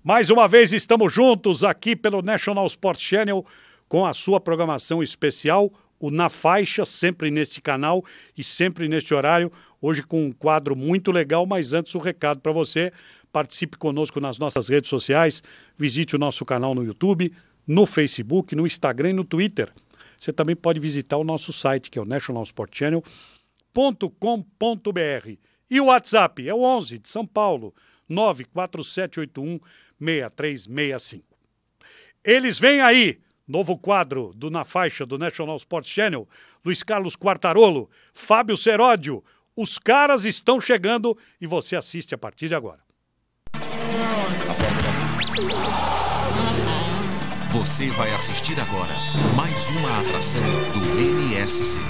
Mais uma vez estamos juntos aqui pelo National Sports Channel com a sua programação especial, o Na Faixa, sempre neste canal e sempre neste horário. Hoje com um quadro muito legal, mas antes um recado para você. Participe conosco nas nossas redes sociais, visite o nosso canal no YouTube, no Facebook, no Instagram e no Twitter. Você também pode visitar o nosso site, que é o nationalsportchannel.com.br. E o WhatsApp é o 11 de São Paulo, 94781-6365. Eles vêm aí, novo quadro do Na Faixa do National Sports Channel, Luiz Carlos Quartarolo, Fábio Seródio. Os caras estão chegando e você assiste a partir de agora. Você vai assistir agora mais uma atração do NSC.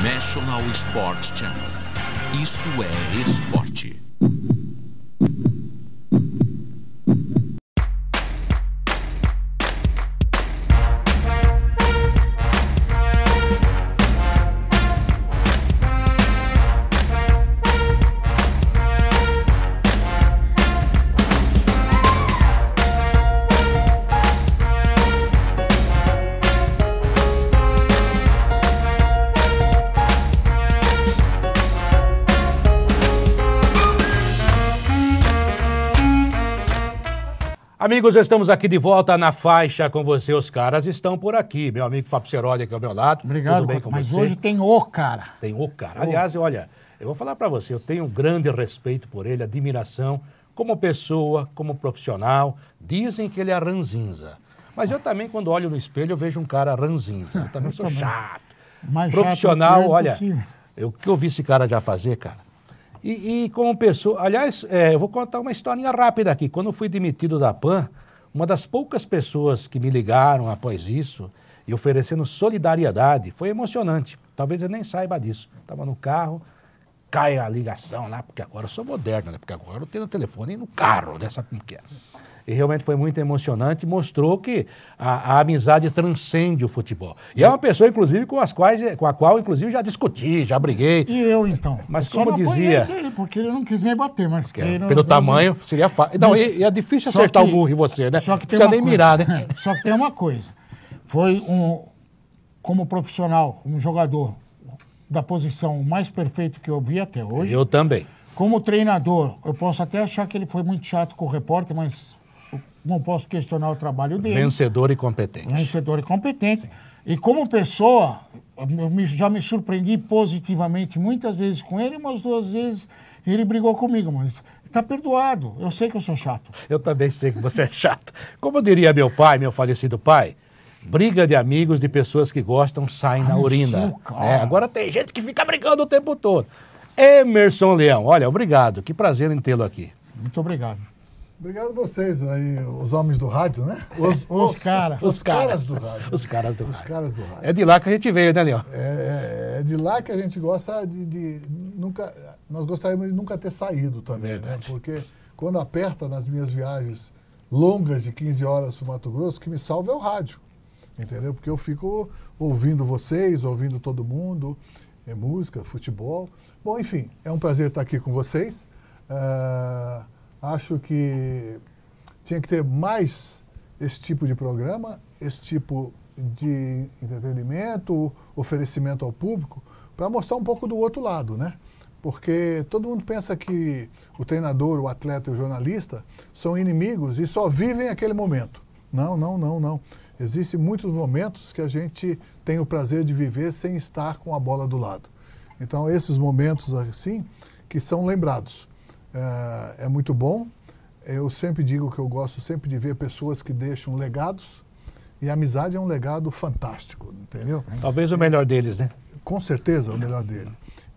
National Sports Channel. Isto é esporte. Amigos, estamos aqui de volta na faixa com você. Os caras estão por aqui. Meu amigo Fábio Seródio aqui ao meu lado. Obrigado, tudo bem com mas você? hoje tem o cara. Tem o cara. Aliás, olha, eu vou falar pra você, eu tenho um grande respeito por ele, admiração como pessoa, como profissional. Dizem que ele é ranzinza. Mas eu também, quando olho no espelho, eu vejo um cara ranzinza. Eu também sou chato. Mais Profissional, chato olha, possível. o que eu vi esse cara já fazer, cara? E como pessoa... Aliás, eu vou contar uma historinha rápida aqui. Quando eu fui demitido da PAN, uma das poucas pessoas que me ligaram após isso e oferecendo solidariedade, foi emocionante. Talvez eu nem saiba disso. Estava no carro, cai a ligação lá, porque agora eu sou moderno, né? Porque agora eu tenho o telefone no carro, né? Sabe como que é? E realmente foi muito emocionante, mostrou que a amizade transcende o futebol. E é uma pessoa, inclusive, com a qual, inclusive, já discuti, já briguei. E eu, então? Mas Só como não apanhei dizia... dele, porque ele não quis me bater, mas... Pelo tamanho, seria fácil. Não, e é difícil acertar o burro em você, né? Só que tem precisa uma nem coisa, mirar, né? Só que tem uma coisa. Como profissional, como jogador da posição mais perfeito que eu vi até hoje. Eu também. Como treinador, eu posso até achar que ele foi muito chato com o repórter, mas não posso questionar o trabalho dele. Vencedor e competente. Vencedor e competente. E como pessoa, já me surpreendi positivamente muitas vezes com ele, umas 2 vezes ele brigou comigo, mas está perdoado. Eu sei que eu sou chato. Eu também sei que você é chato. Como diria meu pai, meu falecido pai, briga de amigos, de pessoas que gostam, saem na urina. Agora tem gente que fica brigando o tempo todo. Emerson Leão, olha, obrigado. Que prazer em tê-lo aqui. Muito obrigado. Obrigado a vocês aí, os homens do rádio, né? Os caras. Os caras do rádio. Os caras do rádio. Os caras do rádio. É de lá que a gente veio, né, Leão? É de lá que a gente gosta de nunca... Nós gostaríamos de nunca ter saído também, né? Porque quando aperta nas minhas viagens longas de 15 horas para o Mato Grosso, o que me salva é o rádio, entendeu? Porque eu fico ouvindo vocês, ouvindo todo mundo, música, futebol. Bom, enfim, é um prazer estar aqui com vocês. Acho que tinha que ter mais esse tipo de programa, esse tipo de entretenimento, oferecimento ao público, para mostrar um pouco do outro lado, né? Porque todo mundo pensa que o treinador, o atleta e o jornalista são inimigos e só vivem aquele momento. Não, não, não, não. Existem muitos momentos que a gente tem o prazer de viver sem estar com a bola do lado. Então, esses momentos assim, que são lembrados. É muito bom. Eu sempre digo que eu gosto sempre de ver pessoas que deixam legados, e a amizade é um legado fantástico, entendeu? Talvez o melhor deles, né? Com certeza o melhor dele.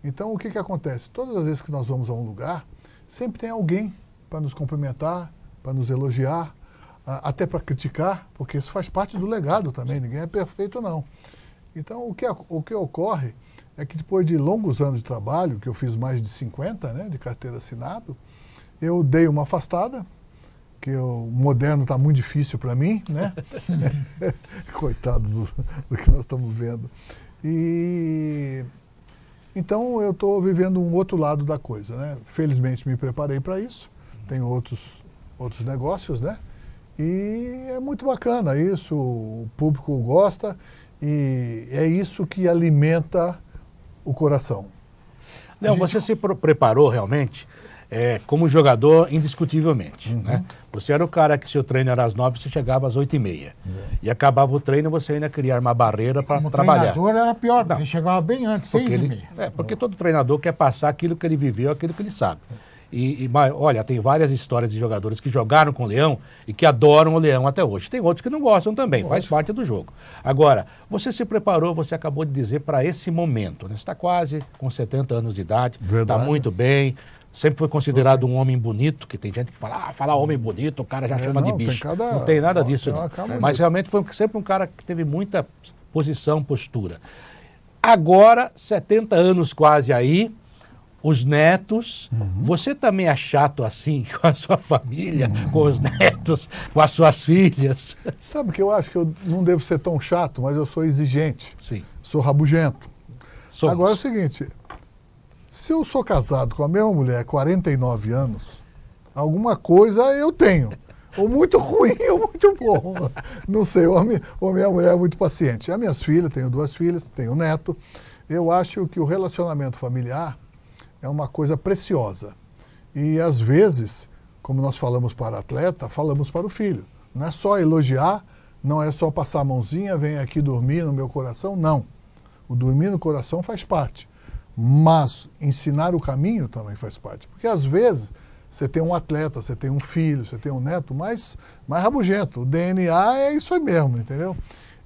Então o que acontece? Todas as vezes que nós vamos a um lugar, sempre tem alguém para nos cumprimentar, para nos elogiar, até para criticar, porque isso faz parte do legado também, ninguém é perfeito não. Então o que ocorre é que depois de longos anos de trabalho, que eu fiz mais de 50, né, de carteira assinado, eu dei uma afastada, que o moderno está muito difícil para mim, né? Coitados do que nós estamos vendo. E Então eu estou vivendo um outro lado da coisa, né? Felizmente me preparei para isso, tenho outros negócios, né? E é muito bacana isso, o público gosta e é isso que alimenta o coração. Leão, você se preparou realmente como jogador indiscutivelmente, né? Você era o cara que seu treino era às 9, você chegava às 8h30. E acabava o treino, você ainda queria armar barreira para trabalhar. O treinador era pior, Não. ele chegava bem antes, 6h30. Porque todo treinador quer passar aquilo que ele viveu, aquilo que ele sabe. Mas, olha, tem várias histórias de jogadores que jogaram com o Leão e que adoram o Leão até hoje. Tem outros que não gostam também, faz parte do jogo. Agora, você se preparou, você acabou de dizer, para esse momento, né? Você está quase com 70 anos de idade, está muito bem, sempre foi considerado um homem bonito, que tem gente que fala, falar homem bonito, o cara já chama de bicho. Não tem nada disso, não. Mas realmente foi sempre um cara que teve muita posição, postura. Agora, 70 anos quase aí, os netos, você também é chato assim com a sua família, com os netos, com as suas filhas? Sabe que eu acho que eu não devo ser tão chato, mas eu sou exigente. Sim. Sou rabugento. Somos. Agora é o seguinte, se eu sou casado com a mesma mulher há 49 anos, alguma coisa eu tenho. Ou muito ruim ou muito bom. Não sei, ou a minha mulher é muito paciente. As minhas filhas, tenho 2 filhas, tenho um neto. Eu acho que o relacionamento familiar é uma coisa preciosa. E, às vezes, como nós falamos para atleta, falamos para o filho. Não é só elogiar, não é só passar a mãozinha, vem aqui dormir no meu coração, não. O dormir no coração faz parte. Mas ensinar o caminho também faz parte. Porque, às vezes, você tem um atleta, você tem um filho, você tem um neto mais rabugento. O DNA é isso aí mesmo, entendeu?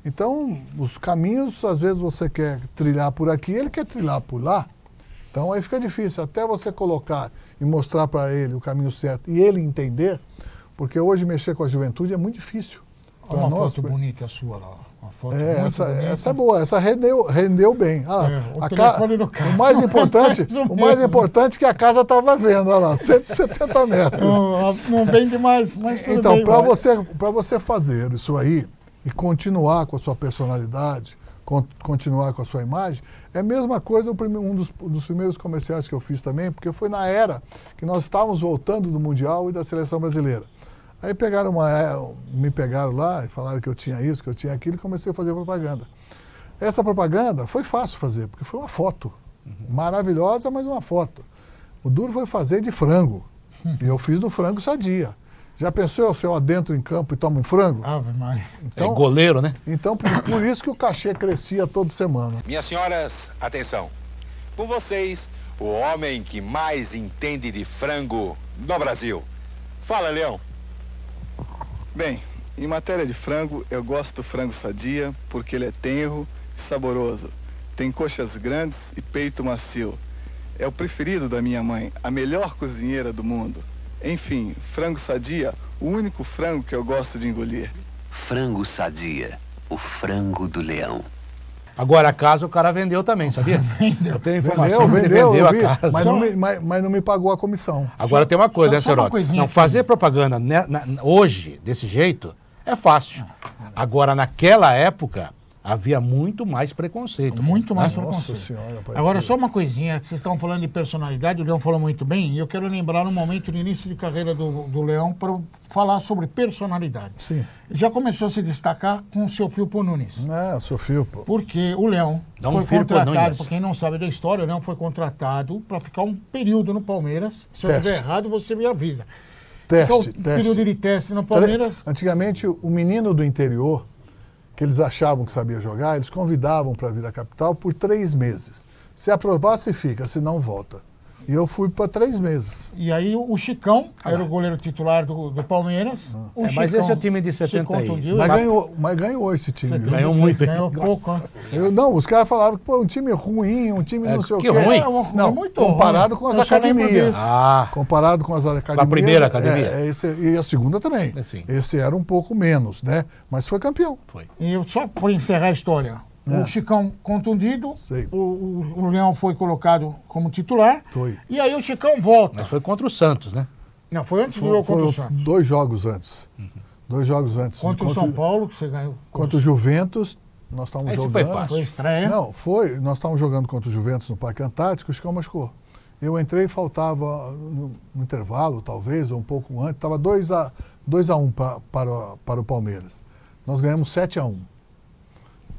Então, os caminhos, às vezes, você quer trilhar por aqui, ele quer trilhar por lá. Então aí fica difícil, até você colocar e mostrar para ele o caminho certo e ele entender, porque hoje mexer com a juventude é muito difícil. Olha uma foto bonita sua lá. Uma foto essa é boa, essa rendeu bem. O telefone do carro. O mais importante é que a casa estava vendo, olha lá, 170 metros. Não vende mais, mas tudo então, bem. Para você fazer isso aí e continuar com a sua personalidade, continuar com a sua imagem, é a mesma coisa um dos primeiros comerciais que eu fiz também, porque foi na era que nós estávamos voltando do Mundial e da Seleção Brasileira. Aí me pegaram lá e falaram que eu tinha isso, que eu tinha aquilo, e comecei a fazer propaganda. Essa propaganda foi fácil fazer, porque foi uma foto. Maravilhosa, mas uma foto. O duro foi fazer de frango. E eu fiz do frango sadia. Já pensou se eu adentro em campo e tomo um frango? Ave Maria. Então, goleiro, né? Então, por isso que o cachê crescia toda semana. Minhas senhoras, atenção. Com vocês, o homem que mais entende de frango no Brasil. Fala, Leão. Bem, em matéria de frango, eu gosto do frango sadia porque ele é tenro e saboroso. Tem coxas grandes e peito macio. É o preferido da minha mãe, a melhor cozinheira do mundo. Enfim, frango sadia, o único frango que eu gosto de engolir. Frango sadia, o frango do Leão. Agora a casa o cara vendeu também, sabia? Vendeu. Eu tenho informação que ele vendeu a casa. Mas não me pagou a comissão. Agora tem uma coisa, né, só uma Serote? coisinha Não, aqui. fazer propaganda hoje, desse jeito, é fácil. Agora, naquela época, havia muito mais preconceito. Muito mais Nossa preconceito. Senhora, pai. Agora, só uma coisinha, vocês estão falando de personalidade, o Leão falou muito bem, e eu quero lembrar um momento do início de carreira do Leão para falar sobre personalidade. Sim. Ele já começou a se destacar com o seu Filpo Nunes. Seu filho, pô. Porque o Leão foi contratado, para quem não sabe da história, o Leão foi contratado para ficar um período no Palmeiras. Se eu estiver errado, você me avisa. Teste. Período de teste no Palmeiras. Antigamente, o menino do interior, que eles achavam que sabia jogar, eles convidavam para vir à capital por 3 meses. Se aprovasse, fica, se não, volta. E eu fui para 3 meses. E aí o Chicão era o goleiro titular do Palmeiras. O mas Chicão esse é o time de 70 se contundiu. Mas ganhou esse time. Viu? Ganhou muito. Ganhou pouco. Né? Não, os caras falavam que um time ruim, um time não sei o quê. Ruim? Não, muito comparado ruim. com as academias. Ah. Comparado com as academias. A primeira academia. E a segunda também. Sim. Esse era um pouco menos, né? Mas foi campeão. Foi. E só por encerrar a história. O Chicão contundido, o Leão foi colocado como titular. Foi. E aí o Chicão volta. Mas foi contra o Santos, né? Não, foi antes do jogo contra o Santos. 2 jogos antes. 2 jogos antes. Contra o São Paulo, que você ganhou. Contra o Juventus, nós estávamos Esse jogando. foi fácil. Foi estreia? Não, foi. Nós estávamos jogando contra o Juventus no Parque Antártico, o Chicão machucou. Eu entrei e faltava no intervalo, talvez, ou um pouco antes, estava 2-1 para o Palmeiras. Nós ganhamos 7-1. Não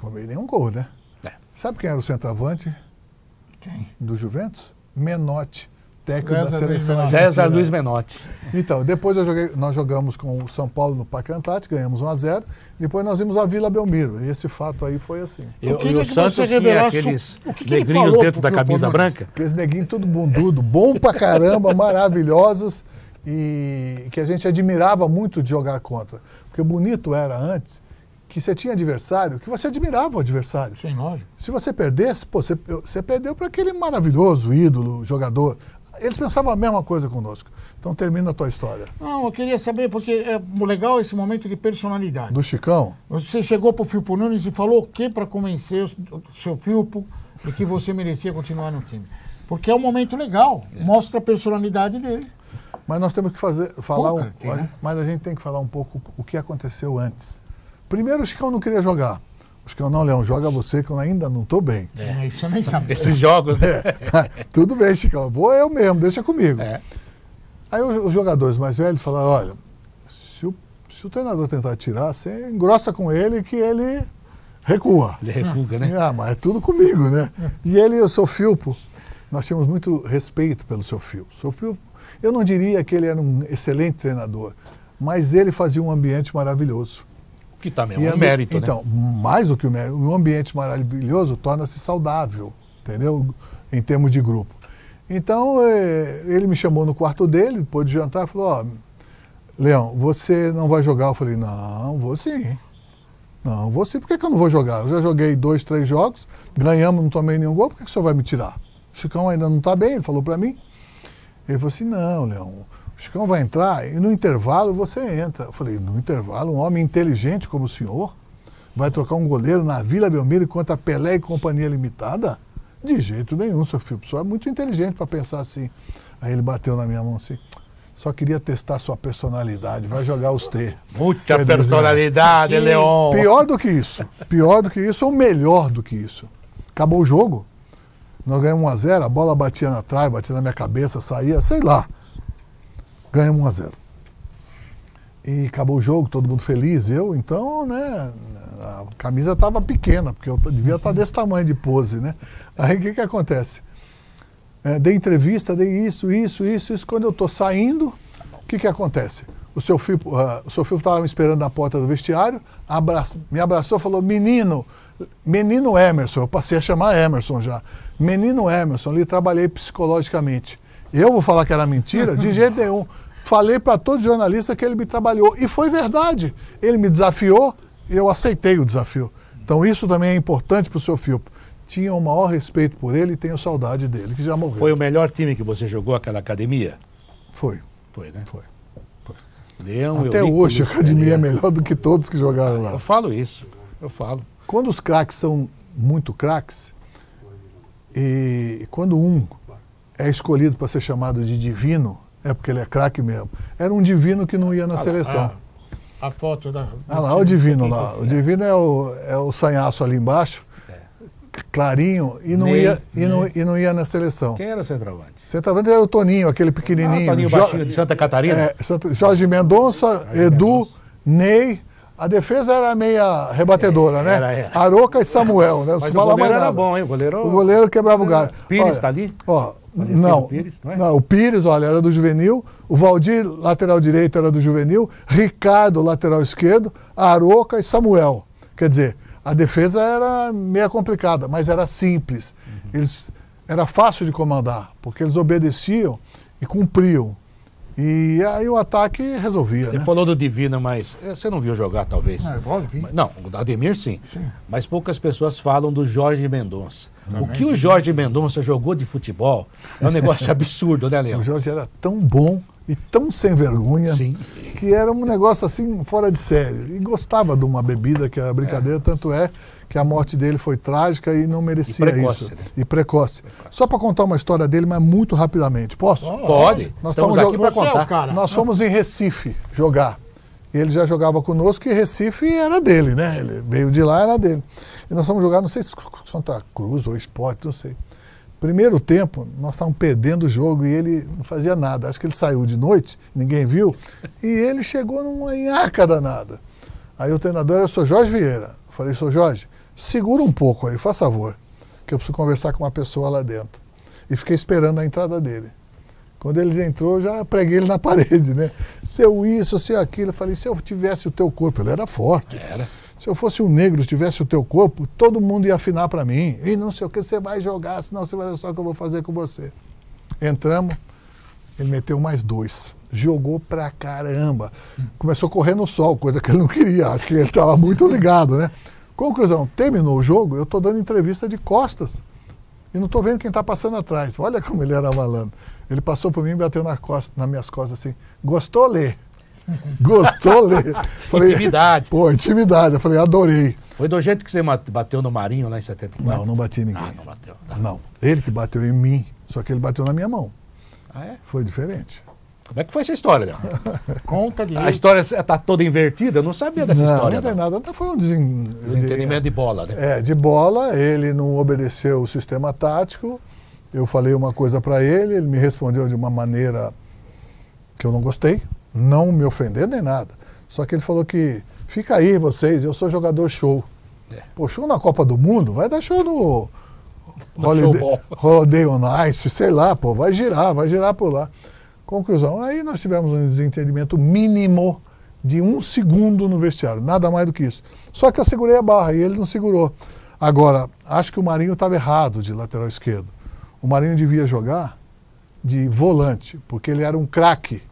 tomei nenhum gol, né? É. Sabe quem era o centroavante Quem? do Juventus? Menotti, técnico da César seleção Luiz argentina. César Luiz Menotti. Então, depois nós jogamos com o São Paulo no Parque Antártico, ganhamos 1-0. Depois nós vimos a Vila Belmiro. E esse fato aí foi assim. Eu E queria o que Santos você tinha revelasse aqueles o que ele negrinhos falou dentro pro da camisa Filipe branca. Aqueles neguinhos tudo bundudo, bom pra caramba, maravilhosos. E que a gente admirava muito de jogar contra. Porque o bonito era antes que você tinha adversário, que você admirava o adversário. Sem lógico. Se você perdesse, pô, você perdeu para aquele maravilhoso ídolo, jogador. Eles pensavam a mesma coisa conosco. Então termina a tua história. Não, eu queria saber, porque é legal esse momento de personalidade. Do Chicão, Você chegou pro Firpo Nunes e falou o que para convencer o seu Firpo de que você merecia continuar no time? Porque é um momento legal, mostra a personalidade dele. mas nós temos que falar Pô, cara, né? mas a gente tem que falar um pouco o que aconteceu antes. Primeiro o Chicão não queria jogar. O Chicão, não, Leão, joga você que eu ainda não estou bem. Isso eu nem sabia. Esses jogos, né? Tudo bem, Chicão, vou eu mesmo, deixa comigo. É. Aí os jogadores mais velhos falaram, olha, se o treinador tentar tirar, você engrossa com ele que ele recua. Ele refuga, né? Ah, mas é tudo comigo, né? E ele e o seu Firpo, nós tínhamos muito respeito pelo seu Firpo. O seu Firpo, eu não diria que ele era um excelente treinador, mas ele fazia um ambiente maravilhoso. Que também E é um mérito, então, mais do que o mérito, um ambiente maravilhoso torna-se saudável, entendeu? Em termos de grupo. Então, ele me chamou no quarto dele, depois de jantar, e falou, ó, Leão, você não vai jogar? Eu falei, não, vou sim. Não, vou sim. Por que eu não vou jogar? Eu já joguei 2, 3 jogos, ganhamos, não tomei nenhum gol, por que o senhor vai me tirar? O Chicão ainda não está bem, ele falou para mim. Ele falou assim, não, Leão, o Chicão vai entrar e no intervalo você entra. Eu falei, no intervalo, um homem inteligente como o senhor vai trocar um goleiro na Vila Belmiro contra Pelé e Companhia Limitada? De jeito nenhum, seu filho. O senhor é muito inteligente para pensar assim. Aí ele bateu na minha mão assim, só queria testar sua personalidade, vai jogar os T. Muita personalidade, Leão. Pior do que isso ou melhor do que isso. Acabou o jogo, nós ganhamos 1-0, a bola batia na trave, batia na minha cabeça, saía, sei lá. Ganhamos 1-0. E acabou o jogo, todo mundo feliz. Eu, então, né, a camisa estava pequena, porque eu devia estar desse tamanho de pose, né? Aí o que acontece? Dei entrevista, dei isso. Quando eu estou saindo, o que acontece? O seu filho estava me esperando na porta do vestiário, me abraçou e falou, menino Emerson, eu passei a chamar Emerson já. Menino Emerson, ali trabalhei psicologicamente. Eu vou falar que era mentira? De jeito nenhum. Falei para todo jornalista que ele me trabalhou. E foi verdade. Ele me desafiou e eu aceitei o desafio. Então isso também é importante para o seu Firpo. Tinha o maior respeito por ele e tenho saudade dele, que já morreu. Foi o melhor time que você jogou, aquela academia? Foi. Foi, né? Foi. Leão, Até Eurico, hoje a Luiz academia é Pereira. melhor do que todos que jogaram lá. Eu falo isso, eu falo. Quando os craques são muito craques, e quando um é escolhido para ser chamado de divino, é porque ele é craque mesmo. Era um divino que não ia na seleção. A foto da... Ah lá, o divino lá. O divino é o sanhaço ali embaixo, clarinho, e não ia na seleção. Quem era o centroavante? Centroavante era o Toninho, aquele pequenininho. Toninho baixinho de Santa Catarina? Jorge Mendonça, Edu, Ney. A defesa era meia rebatedora, né? Era. Aroca e Samuel, né? Não Mas se o fala goleiro mais era nada. bom, hein? O goleiro quebrava o galho. Pires está ali? Ó, Parecia não, o Pires, não é? não, o Pires, olha, era do Juvenil. O Valdir, lateral direito, era do Juvenil. Ricardo, lateral esquerdo. Aroca e Samuel. Quer dizer, a defesa era meio complicada, mas era simples. Era fácil de comandar, porque eles obedeciam e cumpriam. E aí o ataque resolvia, Você né? falou do Divino, mas você não viu jogar, talvez? vi. Não, o Ademir sim. Mas poucas pessoas falam do Jorge Mendonça. O que o Jorge Mendonça jogou de futebol é um negócio absurdo, né, Leão? O Jorge era tão bom e tão sem vergonha, Sim. que era um negócio assim fora de série. E gostava de uma bebida que era brincadeira, tanto é que a morte dele foi trágica e não merecia precoce, isso. né? E precoce. Só para contar uma história dele, mas muito rapidamente. Posso? Pode. Nós Estamos estamos aqui para Você é o contar. cara. Nós fomos em Recife jogar. E ele já jogava conosco e Recife era dele, né? Ele veio de lá, era dele. E nós fomos jogar, não sei se Santa Cruz ou Sport, não sei. Primeiro tempo, nós estávamos perdendo o jogo e ele não fazia nada. Acho que ele saiu de noite, ninguém viu, e ele chegou numa enhaca danada. Aí o treinador era o Sr. Jorge Vieira. Eu falei, Sr. Jorge, segura um pouco aí, faz favor, que eu preciso conversar com uma pessoa lá dentro. E fiquei esperando a entrada dele. Quando ele entrou, eu já preguei ele na parede, né? Seu isso, seu aquilo. Eu falei, se eu tivesse o teu corpo, ele era forte. Era. Se eu fosse um negro, tivesse o teu corpo, todo mundo ia afinar para mim. E não sei o que você vai jogar, senão você vai ver só o que eu vou fazer com você. Entramos, ele meteu mais 2. Jogou pra caramba. Começou a correr no sol, coisa que ele não queria. Acho que ele estava muito ligado, né? Conclusão, terminou o jogo, eu estou dando entrevista de costas. E não estou vendo quem está passando atrás. Olha como ele era malandro. Ele passou por mim e bateu nas minhas costas assim. Gostou, Lê? Gostou, Lê? Falei, Intimidade. Pô, intimidade. Eu falei, adorei. Foi do jeito que você bateu no Marinho lá em 74? Não, não bati em ninguém. Ah, não bateu. Não, ele que bateu em mim, só que ele bateu na minha mão. Ah, é? Foi diferente. Como é que foi essa história, Léo? Conta de A história está toda invertida? Eu não sabia dessa história. Não tem nada. Até foi um Desentendimento de bola, né? É, de bola, ele não obedeceu o sistema tático. Eu falei uma coisa para ele, ele me respondeu de uma maneira que eu não gostei, não me ofendendo nem nada. Só que ele falou que, fica aí vocês, eu sou jogador show. É. Pô, show na Copa do Mundo? Vai dar show no showball. Holiday on Ice, sei lá, pô, vai girar por lá. Conclusão, aí nós tivemos um desentendimento mínimo de 1 segundo no vestiário, nada mais do que isso. Só que eu segurei a barra e ele não segurou. Agora, acho que o Marinho estava errado de lateral esquerdo. O Marinho devia jogar de volante, porque ele era um craque.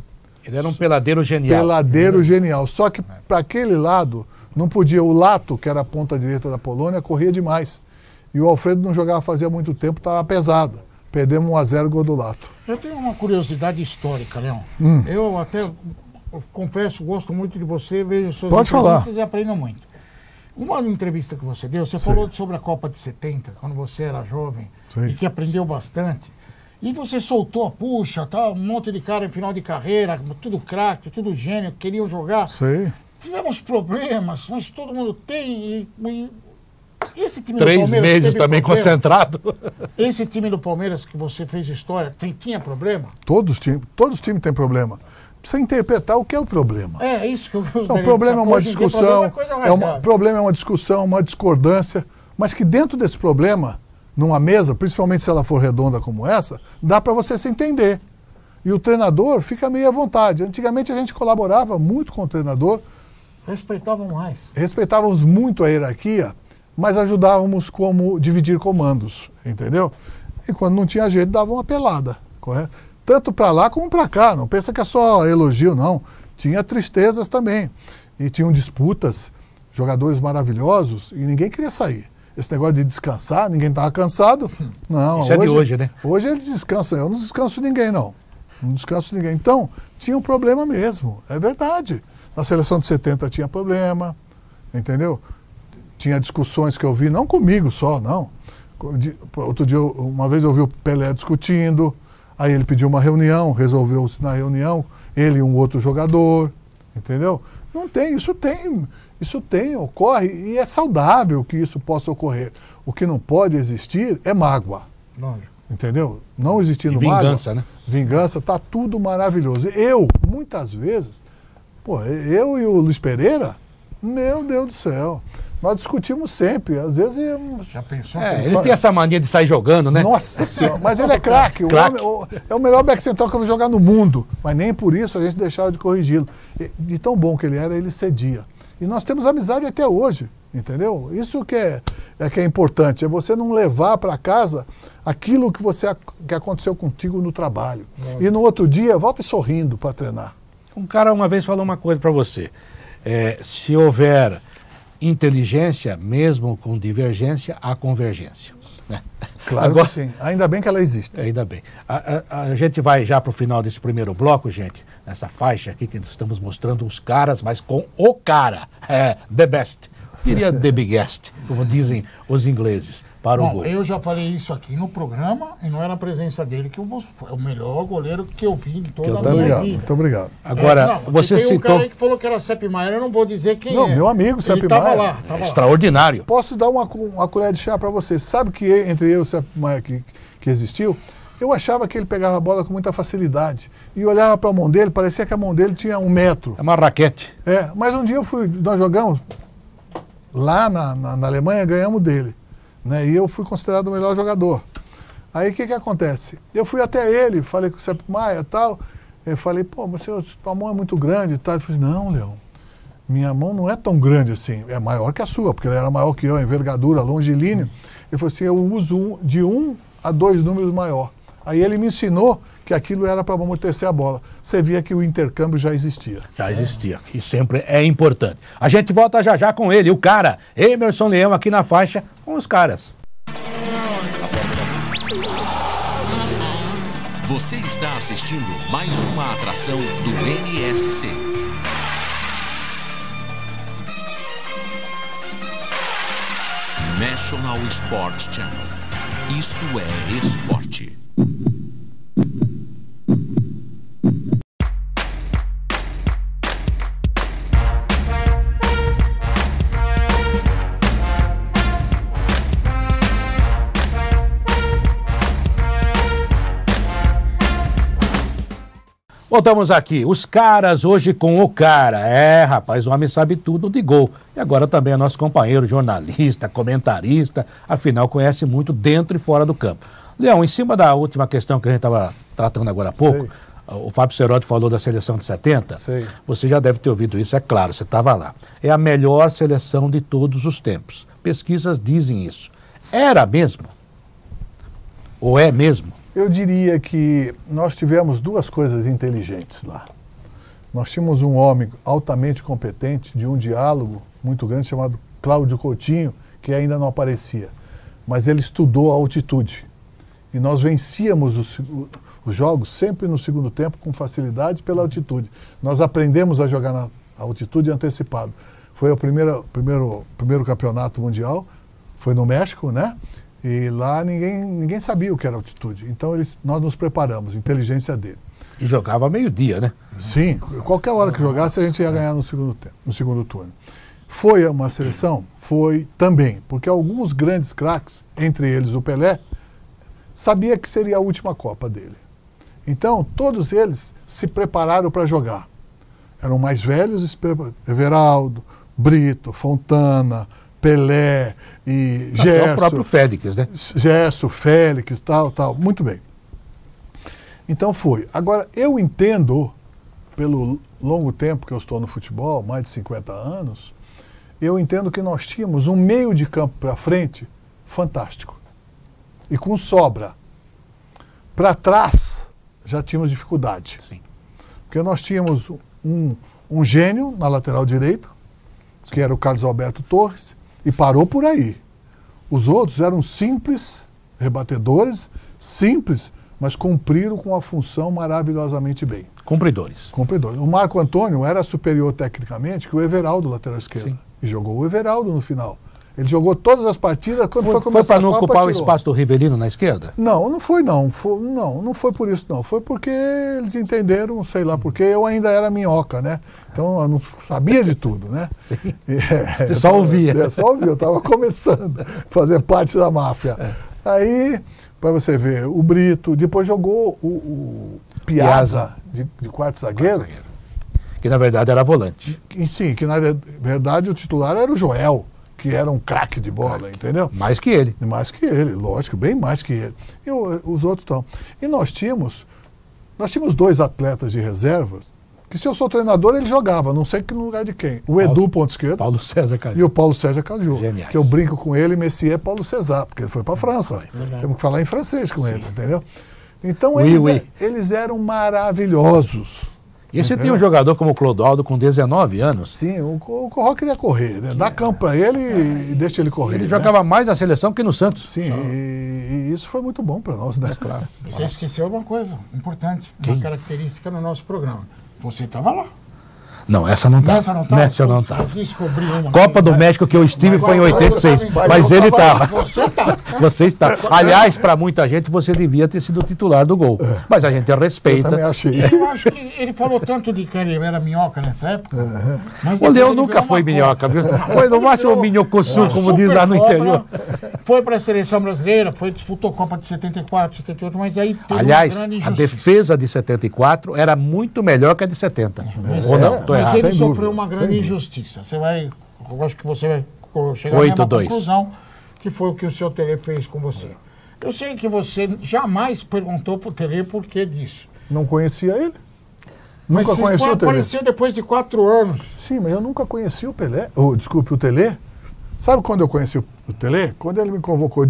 Ele era um peladeiro genial. Peladeiro genial. Só que para aquele lado, não podia. O Lato, que era a ponta direita da Polônia, corria demais. E o Alfredo não jogava fazia muito tempo, estava pesado. Perdemos 1-0 gol do Lato. Eu tenho uma curiosidade histórica, Leão. Eu até confesso, gosto muito de você, vejo suas Pode entrevistas falar. e aprendo muito. Uma entrevista que você deu, você Sim. falou sobre a Copa de 70, quando você era jovem, Sim. e que aprendeu bastante. E você soltou, puxa, tá, um monte de cara em final de carreira, tudo craque, tudo gênio, queriam jogar. Sei. Tivemos problemas, mas todo mundo tem. E esse time 3 do Palmeiras meses teve também problema? concentrado. Esse time do Palmeiras que você fez história, tinha problema? Todos os times têm problema. Precisa interpretar o que é o problema. É isso que eu Não, o problema é uma discussão, problema é uma discussão, uma discordância, mas que dentro desse problema, numa mesa, principalmente se ela for redonda como essa, dá para você se entender. E o treinador fica meio à vontade. Antigamente a gente colaborava muito com o treinador, Respeitavam mais. respeitávamos muito a hierarquia, mas ajudávamos como dividir comandos, entendeu? E quando não tinha jeito, dava uma pelada, correto? Tanto para lá como para cá, não pensa que é só elogio, não. Tinha tristezas também. E tinham disputas, jogadores maravilhosos, e ninguém queria sair. Esse negócio de descansar, ninguém estava cansado. Não, Isso é de hoje, né? Hoje eles descansam. Eu não descanso ninguém, não. Não descanso ninguém. Então, tinha um problema mesmo. É verdade. Na seleção de 70 tinha problema, entendeu? Tinha discussões que eu vi, não comigo só, não. Outro dia, uma vez eu vi o Pelé discutindo, aí ele pediu uma reunião, resolveu-se na reunião, ele e um outro jogador, entendeu? Não tem, isso tem, ocorre, e é saudável que isso possa ocorrer. O que não pode existir é mágoa. Lógico. Entendeu? Não existindo vingança, mágoa, né? Vingança, tá tudo maravilhoso. Eu, muitas vezes, eu e o Luiz Pereira, meu Deus do céu, nós discutimos sempre, às vezes íamos... Já pensou? Ele tem essa mania de sair jogando, né? Nossa Senhora, mas ele é craque. É o melhor back central que eu vou jogar no mundo. Mas nem por isso a gente deixava de corrigi-lo. De tão bom que ele era, ele cedia. E nós temos amizade até hoje, entendeu? Isso que é importante, é você não levar para casa aquilo que aconteceu contigo no trabalho. E no outro dia, volta sorrindo para treinar. Um cara uma vez falou uma coisa para você. Se houver inteligência, mesmo com divergência, há convergência. Né? Claro Agora, que sim. Ainda bem que ela existe. Ainda bem. A gente vai já para o final desse primeiro bloco, gente, nessa faixa aqui que nós estamos mostrando os caras, mas com o cara. The best. Diria the biggest, como dizem os ingleses. para o Bom, gol. eu já falei isso aqui no programa e não é na presença dele que foi o melhor goleiro que eu vi de toda a minha Obrigado, vida. muito obrigado. Agora, você tem um citou... cara aí que falou que era Sepp Maier, eu não vou dizer quem Não, é. meu amigo, Sepp Ele tava Maier. lá, tava lá. Extraordinário. Posso dar uma colher de chá para você? Sabe que entre eu e o Sepp Maier que existiu, eu achava que ele pegava a bola com muita facilidade. E olhava para a mão dele, parecia que a mão dele tinha 1 metro. É uma raquete. Mas um dia nós jogamos lá na Alemanha, ganhamos dele. Né? E eu fui considerado o melhor jogador. Aí o que acontece? Eu fui até ele, falei com o Sepp Maier e tal. Eu falei, pô, tua mão é muito grande e tal. Ele falou, não, Leão, minha mão não é tão grande assim. É maior que a sua, porque ele era maior que eu, envergadura, longilíneo. Ele falou assim, eu uso de 1 a 2 números maior. Aí ele me ensinou que aquilo era para amortecer a bola. Você via que o intercâmbio já existia. Já existia. E sempre é importante. A gente volta já já com ele, o cara, Emerson Leão, aqui na faixa, com os caras. Você está assistindo mais uma atração do NSC. National Sports Channel. Isto é esporte. Voltamos aqui, os caras hoje com o cara. Rapaz, o homem sabe tudo de gol. E agora também é nosso companheiro, jornalista, comentarista, afinal conhece muito dentro e fora do campo. Leão, em cima da última questão que a gente estava tratando agora há pouco, o Fábio Cerotti falou da seleção de 70, você já deve ter ouvido isso, é claro, você estava lá. É a melhor seleção de todos os tempos. Pesquisas dizem isso. Era mesmo? Ou é mesmo? Eu diria que nós tivemos 2 coisas inteligentes lá. Nós tínhamos um homem altamente competente, de um diálogo muito grande, chamado Cláudio Coutinho, que ainda não aparecia. Mas ele estudou a altitude. E nós vencíamos os jogos sempre no segundo tempo com facilidade pela altitude. Nós aprendemos a jogar na altitude antecipado. Foi o primeiro campeonato mundial, foi no México, né? E lá ninguém sabia o que era altitude. Então nós nos preparamos, inteligência dele. E jogava meio-dia, né? Sim, qualquer hora que jogasse a gente ia ganhar no segundo turno. Foi uma seleção? Foi também, porque alguns grandes craques, entre eles o Pelé, sabia que seria a última Copa dele. Então todos eles se prepararam para jogar. Eram mais velhos, Everaldo, Brito, Fontana, Pelé e Gerson. O próprio Félix, né? Gerson, Félix, tal. Muito bem. Então foi. Agora, eu entendo, pelo longo tempo que eu estou no futebol, mais de 50 anos, eu entendo que nós tínhamos um meio de campo para frente fantástico. E com sobra. Para trás, já tínhamos dificuldade. Sim. Porque nós tínhamos um gênio na lateral direita, que era o Carlos Alberto Torres, e parou por aí. Os outros eram simples, rebatedores, simples, mas cumpriram com a função maravilhosamente bem. Cumpridores. O Marco Antônio era superior tecnicamente que o Everaldo, lateral esquerdo. Sim. E jogou o Everaldo no final. Ele jogou todas as partidas quando foi começar a Copa. Foi para não ocupar o espaço do Rivelino na esquerda? Não foi não. Não foi por isso não. Foi porque eles entenderam, sei lá, porque eu ainda era minhoca, né? Então eu não sabia de tudo, né? Sim. Você só ouvia. Só ouvia, eu estava começando a fazer parte da máfia. Aí, para você ver, o Brito, depois jogou o Piazza de quarto zagueiro. Que na verdade era volante. Sim, que na verdade o titular era o Joel, que era um craque de bola, entendeu? Mais que ele. Mais que ele, lógico, bem mais que ele. E os outros estão. E nós tínhamos 2 atletas de reserva, que se eu sou treinador, ele jogava, não sei que no lugar de quem. O Edu, ponto esquerdo. Paulo César Caju. E o Paulo César Caju. Geniais. Que eu brinco com ele, Messier Paulo César, porque ele foi para a França. Temos que falar em francês com ele, entendeu? Então eles eram maravilhosos. E você tem um jogador como o Clodoaldo com 19 anos? Sim, o Corró queria correr, né? Dá campo para ele e deixa ele correr. Ele jogava mais na seleção que no Santos. Sim, e isso foi muito bom para nós, né? Claro. Você esqueceu uma coisa importante, uma característica no nosso programa. Você estava lá. Não, essa não tá. Nessa não tá? Nessa não tá. Eu descobri uma. Copa do México que eu estive foi em 86, mas ele estava. Você tá. Você está. Aliás, para muita gente, você devia ter sido titular do gol. Mas a gente Eu respeita. também achei. Eu acho que ele falou tanto de que ele era minhoca nessa época. Mas O depois Leão ele nunca virou foi uma minhoca, cobra. viu? Foi no máximo um minhocosu, como diz lá no Super interior. Cobra, foi para a seleção brasileira, disputou Copa de 74, 78, mas aí teve Aliás, uma grande a injustiça. defesa de 74 era muito melhor que a de 70. Ou não? Tô Mas errado. ele Sem sofreu dúvida, uma sem grande dúvida. injustiça. Eu acho que você vai chegar à mesma 8-2. conclusão que foi o que o seu Tele fez com você. Eu sei que você jamais perguntou pro Tele por que disso. Não conhecia ele? Mas Nunca você conheci o Tele. apareceu depois de 4 anos. Sim, mas eu nunca conheci o Pelé. Desculpe, o Tele. Sabe quando eu conheci o Tele? Quando ele me convocou,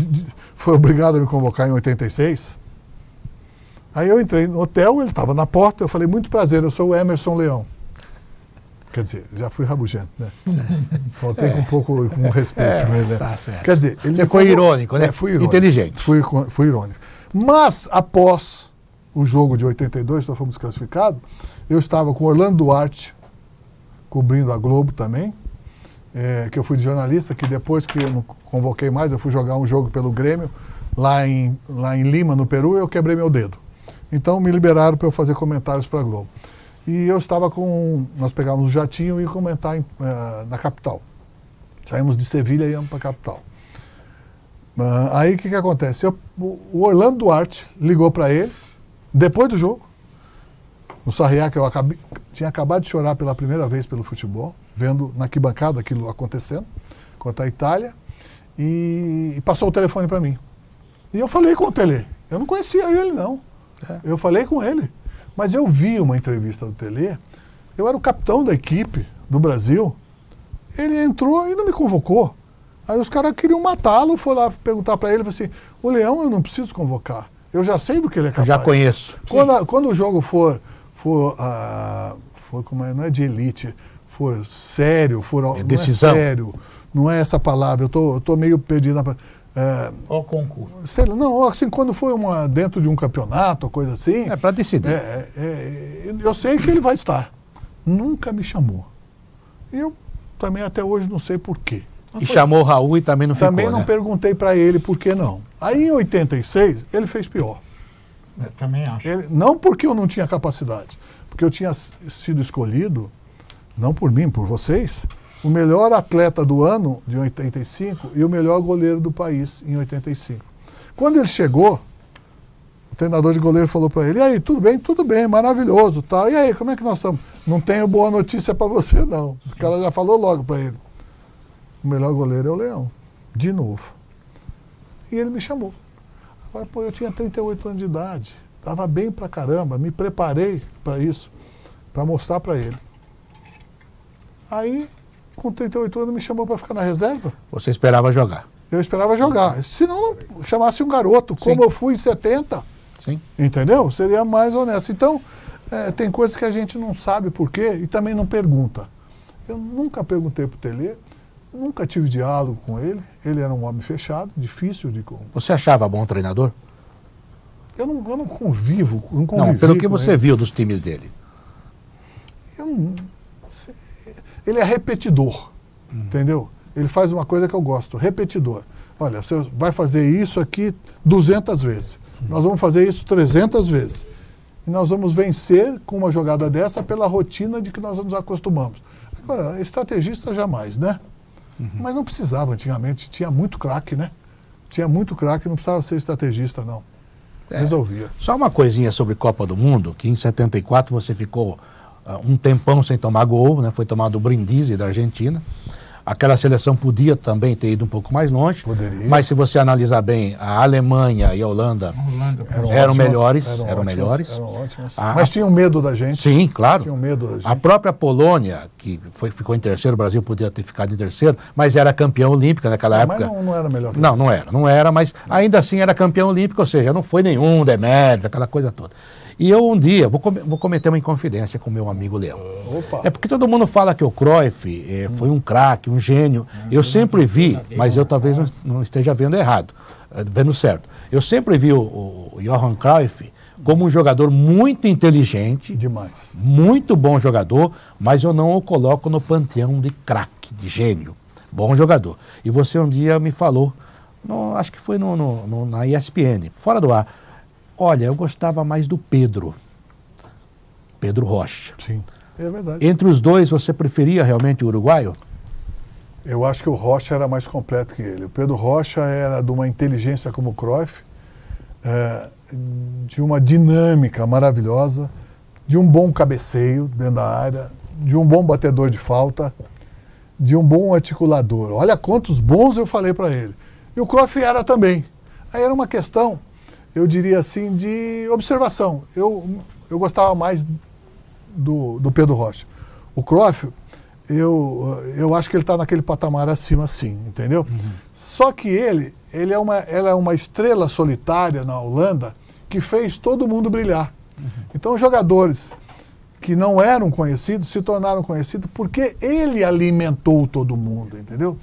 foi obrigado a me convocar em 86. Aí eu entrei no hotel, ele estava na porta, eu falei, muito prazer, eu sou o Emerson Leão. Quer dizer, já fui rabugento, né? Faltei com respeito com ele, né? Tá certo. Quer dizer, ele Você me foi convocou- irônico, né? Fui irônico. Inteligente. Fui irônico. Mas, após o jogo de 82, nós fomos classificados, eu estava com Orlando Duarte, cobrindo a Globo também, que eu fui de jornalista, que depois que eu não convoquei mais, eu fui jogar um jogo pelo Grêmio, lá em Lima, no Peru, e eu quebrei meu dedo. Então me liberaram para eu fazer comentários para a Globo. E eu estava nós pegávamos o jatinho e ia comentar na capital. Saímos de Sevilha e íamos para a capital. Aí o que acontece? O Orlando Duarte ligou para ele, depois do jogo, no Sarriá, que eu tinha acabado de chorar pela primeira vez pelo futebol, vendo na arquibancada aquilo acontecendo, contra a Itália, e passou o telefone para mim. E eu falei com o Tele. Eu não conhecia ele, não. Eu falei com ele. Mas eu vi uma entrevista do Tele, eu era o capitão da equipe do Brasil, ele entrou e não me convocou. Aí os caras queriam matá-lo, foi lá perguntar para ele, assim, o Leão eu não preciso convocar, eu já sei do que ele é capaz. Já conheço. Quando o jogo for como não é de elite, for sério, decisão. Não é sério, não é essa palavra, eu tô meio perdido na Ao concurso. sei lá, não, assim, quando for dentro de um campeonato, coisa assim. É para decidir. Eu sei que ele vai estar. Nunca me chamou. E eu também até hoje não sei por quê. E chamou o Raul e também não ficou, Também não né? perguntei para ele por que não. Aí em 86, ele fez pior. Eu também acho. Não porque eu não tinha capacidade, porque eu tinha sido escolhido, não por mim, por vocês, o melhor atleta do ano de 85 e o melhor goleiro do país em 85. Quando ele chegou, o treinador de goleiro falou para ele, e aí, tudo bem, maravilhoso, tá? E aí, como é que nós estamos? Não tenho boa notícia para você, não. O cara já falou logo para ele. O melhor goleiro é o Leão, de novo. E ele me chamou. Agora, pô, eu tinha 38 anos de idade, estava bem pra caramba, me preparei para isso, para mostrar para ele. Aí, com 38 anos, me chamou para ficar na reserva. Você esperava jogar. Eu esperava jogar. Se não chamasse um garoto, como eu fui em 70, Sim. entendeu? Seria mais honesto. Então, tem coisas que a gente não sabe por quê e também não pergunta. Eu nunca perguntei pro Tele, nunca tive diálogo com ele. Ele era um homem fechado, difícil de... Você achava bom treinador? Eu não convivo, não convivi Não, pelo que com você ele. viu dos times dele. Ele é repetidor, entendeu? Ele faz uma coisa que eu gosto, repetidor. Olha, você vai fazer isso aqui 200 vezes. Nós vamos fazer isso 300 vezes. E nós vamos vencer com uma jogada dessa pela rotina de que nós nos acostumamos. Agora, estrategista jamais, né? Mas não precisava antigamente, tinha muito craque, né? Tinha muito craque, não precisava ser estrategista, não. Resolvia. Só uma coisinha sobre Copa do Mundo, que em 74 você ficou um tempão sem tomar gol, né? Foi tomado o Brindisi da Argentina. Aquela seleção podia também ter ido um pouco mais longe, Poderia. mas se você analisar bem, a Alemanha e a Holanda eram melhores. Eram ótimas. Ah, Mas tinham medo da gente. Sim, claro. Tinham medo da gente. A própria Polônia, que ficou em terceiro, o Brasil podia ter ficado em terceiro, mas era campeã olímpica naquela Mas época. não era melhor que Não era, mas ainda assim era campeão olímpico, ou seja, não foi nenhum demérito, aquela coisa toda. E eu um dia, vou cometer uma inconfidência com meu amigo Leão. Opa. É porque todo mundo fala que o Cruyff foi um craque, um gênio. Eu sempre vi, mas eu talvez não esteja vendo errado, vendo certo. Eu sempre vi o Johan Cruyff como um jogador muito inteligente, Demais. muito bom jogador, mas eu não o coloco no panteão de craque, de gênio. Bom jogador. E você um dia me falou, acho que foi na ESPN, fora do ar, olha, eu gostava mais do Pedro Rocha. Sim, é verdade. Entre os dois, você preferia realmente o uruguaio? Eu acho que o Rocha era mais completo que ele. O Pedro Rocha era de uma inteligência como o Cruyff, de uma dinâmica maravilhosa, de um bom cabeceio dentro da área, de um bom batedor de falta, de um bom articulador. Olha quantos bons eu falei para ele. E o Cruyff era também. Aí era uma questão, eu diria assim, de observação. Eu gostava mais do Pedro Rocha. O Cruyff, eu acho que ele está naquele patamar acima, sim, entendeu? Só que ele é uma estrela solitária na Holanda que fez todo mundo brilhar. Então, os jogadores que não eram conhecidos se tornaram conhecidos porque ele alimentou todo mundo, entendeu?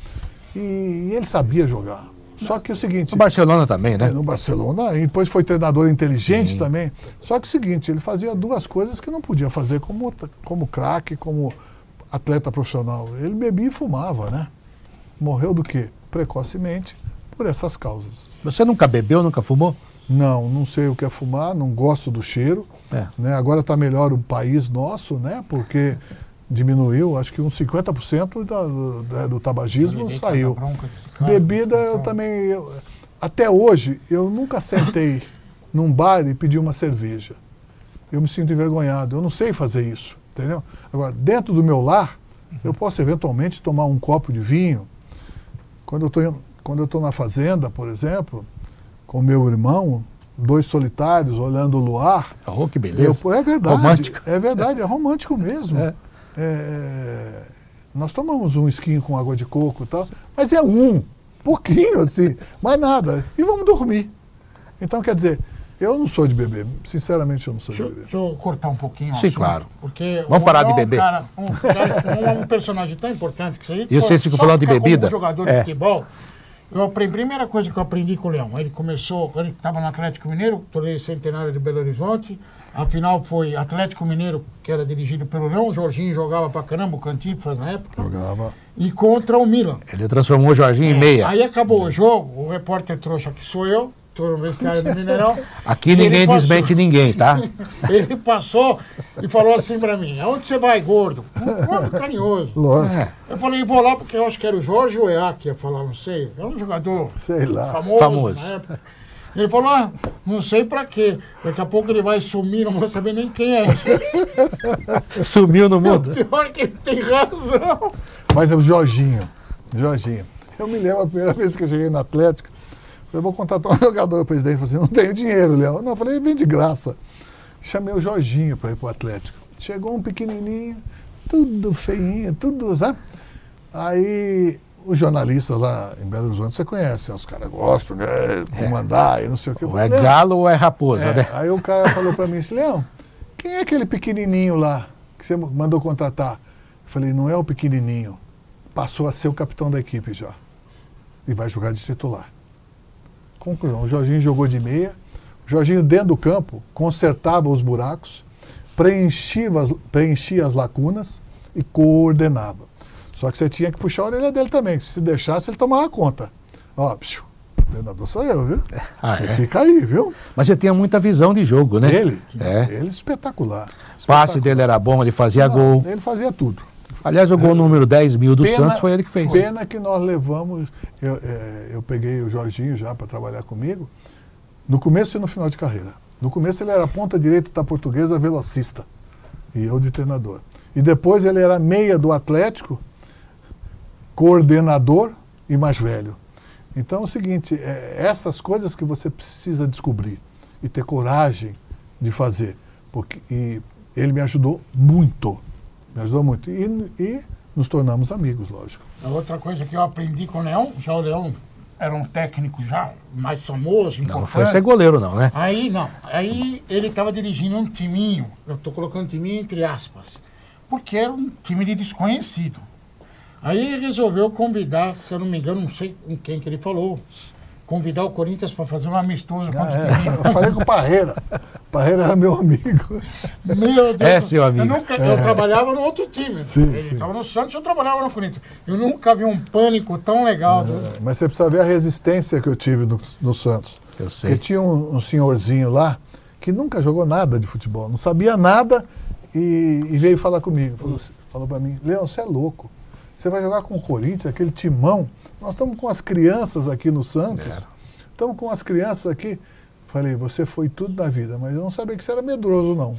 E ele sabia jogar. Só que o seguinte... No Barcelona também, né? No Barcelona, e depois foi treinador inteligente também. Só que o seguinte, ele fazia duas coisas que não podia fazer como craque, como atleta profissional. Ele bebia e fumava, né? Morreu do quê? Precocemente, por essas causas. Você nunca bebeu, nunca fumou? Não sei o que é fumar, não gosto do cheiro. Né? Agora está melhor o país nosso, né? Porque diminuiu, acho que uns 50% do tabagismo saiu. Bebida, eu também... até hoje, eu nunca sentei num bar e pedi uma cerveja. Eu me sinto envergonhado, eu não sei fazer isso, entendeu? Agora, dentro do meu lar, eu posso eventualmente tomar um copo de vinho. Quando eu estou na fazenda, por exemplo, com meu irmão, 2 solitários olhando o luar. Oh, que beleza. É verdade. Romântico. É verdade, é romântico mesmo. Nós tomamos um esquinho com água de coco e tal, mas é pouquinho assim, mais nada. E vamos dormir. Então, quer dizer, eu não sou de beber. Sinceramente, eu não sou de beber. Deixa eu cortar um pouquinho. Sim, claro. Porque vamos parar de beber. Um personagem tão importante que isso aí. E vocês ficam falando de bebida? Como jogador de futebol. A primeira coisa que eu aprendi com o Leão, ele estava no Atlético Mineiro, torneio centenário de Belo Horizonte, a final foi Atlético Mineiro, que era dirigido pelo Leão, o Jorginho jogava pra caramba, o Cantinflas na época. Jogava. E contra o Milan. Ele transformou o Jorginho em meia. Aí acabou o jogo, o repórter trouxa que sou eu, estou no vestiário do Mineirão. Aqui ninguém desmente ninguém, tá? Ele passou e falou assim pra mim, aonde você vai, gordo? Gordo carinhoso. Lógico. Eu falei, vou lá porque eu acho que era o Jorge Weah que ia falar, não sei. É um jogador famoso na época. Ele falou, não sei pra quê. Daqui a pouco ele vai sumir, não vou saber nem quem é. Sumiu no mundo. Pior que ele tem razão. Mas é o Jorginho. Eu me lembro a primeira vez que eu cheguei no Atlético, eu vou contratar um jogador, o presidente falou assim, não tenho dinheiro, Leão. Não, eu falei, vem de graça. Chamei o Jorginho para ir pro Atlético. Chegou um pequenininho, tudo feinho, tudo, sabe? Aí os jornalistas lá em Belo Horizonte, você conhece, os caras gostam, né? Comandar e não sei o que. Ou é galo ou é raposa, né? Aí o cara falou para mim assim, Leão, quem é aquele pequenininho lá que você mandou contratar? Eu falei, não é o pequenininho, passou a ser o capitão da equipe já. E vai jogar de titular. Conclusão, o Jorginho jogou de meia, o Jorginho dentro do campo consertava os buracos, preenchia as lacunas e coordenava. Só que você tinha que puxar a orelha dele também, se deixasse ele tomava conta. Ó, o treinador sou eu, viu? Você fica aí, viu? Mas você tinha muita visão de jogo, né? Ele espetacular. Passe dele era bom, ele fazia gol. Ele fazia tudo. Aliás, o gol número 10.000 do Santos foi ele que fez. Pena que nós levamos, eu peguei o Jorginho já para trabalhar comigo, no começo e no final de carreira. No começo ele era ponta direita da Portuguesa, velocista, e eu de treinador. E depois ele era meia do Atlético, coordenador e mais velho. Então é o seguinte, essas coisas que você precisa descobrir e ter coragem de fazer. E ele me ajudou muito. Me ajudou muito. E nos tornamos amigos, lógico. A outra coisa que eu aprendi com o Leão, já o Leão era um técnico já mais famoso, importante. Não foi ser goleiro não, né? Aí ele estava dirigindo um timinho, eu estou colocando timinho entre aspas, porque era um time de desconhecido. Aí ele resolveu convidar, se eu não me engano, não sei com quem que ele falou, convidar o Corinthians para fazer um amistoso contra o time. Eu falei com o Parreira. Parreira era meu amigo. Meu Deus. É seu amigo. Eu trabalhava no outro time. Sim, Ele estava no Santos, eu trabalhava no Corinthians. Eu nunca vi um pânico tão legal. Mas você precisa ver a resistência que eu tive no Santos. Eu sei. Porque tinha um senhorzinho lá que nunca jogou nada de futebol, não sabia nada e veio falar comigo. Falou para mim, Leão, você é louco. Você vai jogar com o Corinthians, aquele timão. Nós estamos com as crianças aqui no Santos. Estamos com as crianças aqui. Falei, você foi tudo na vida, mas eu não sabia que você era medroso, não.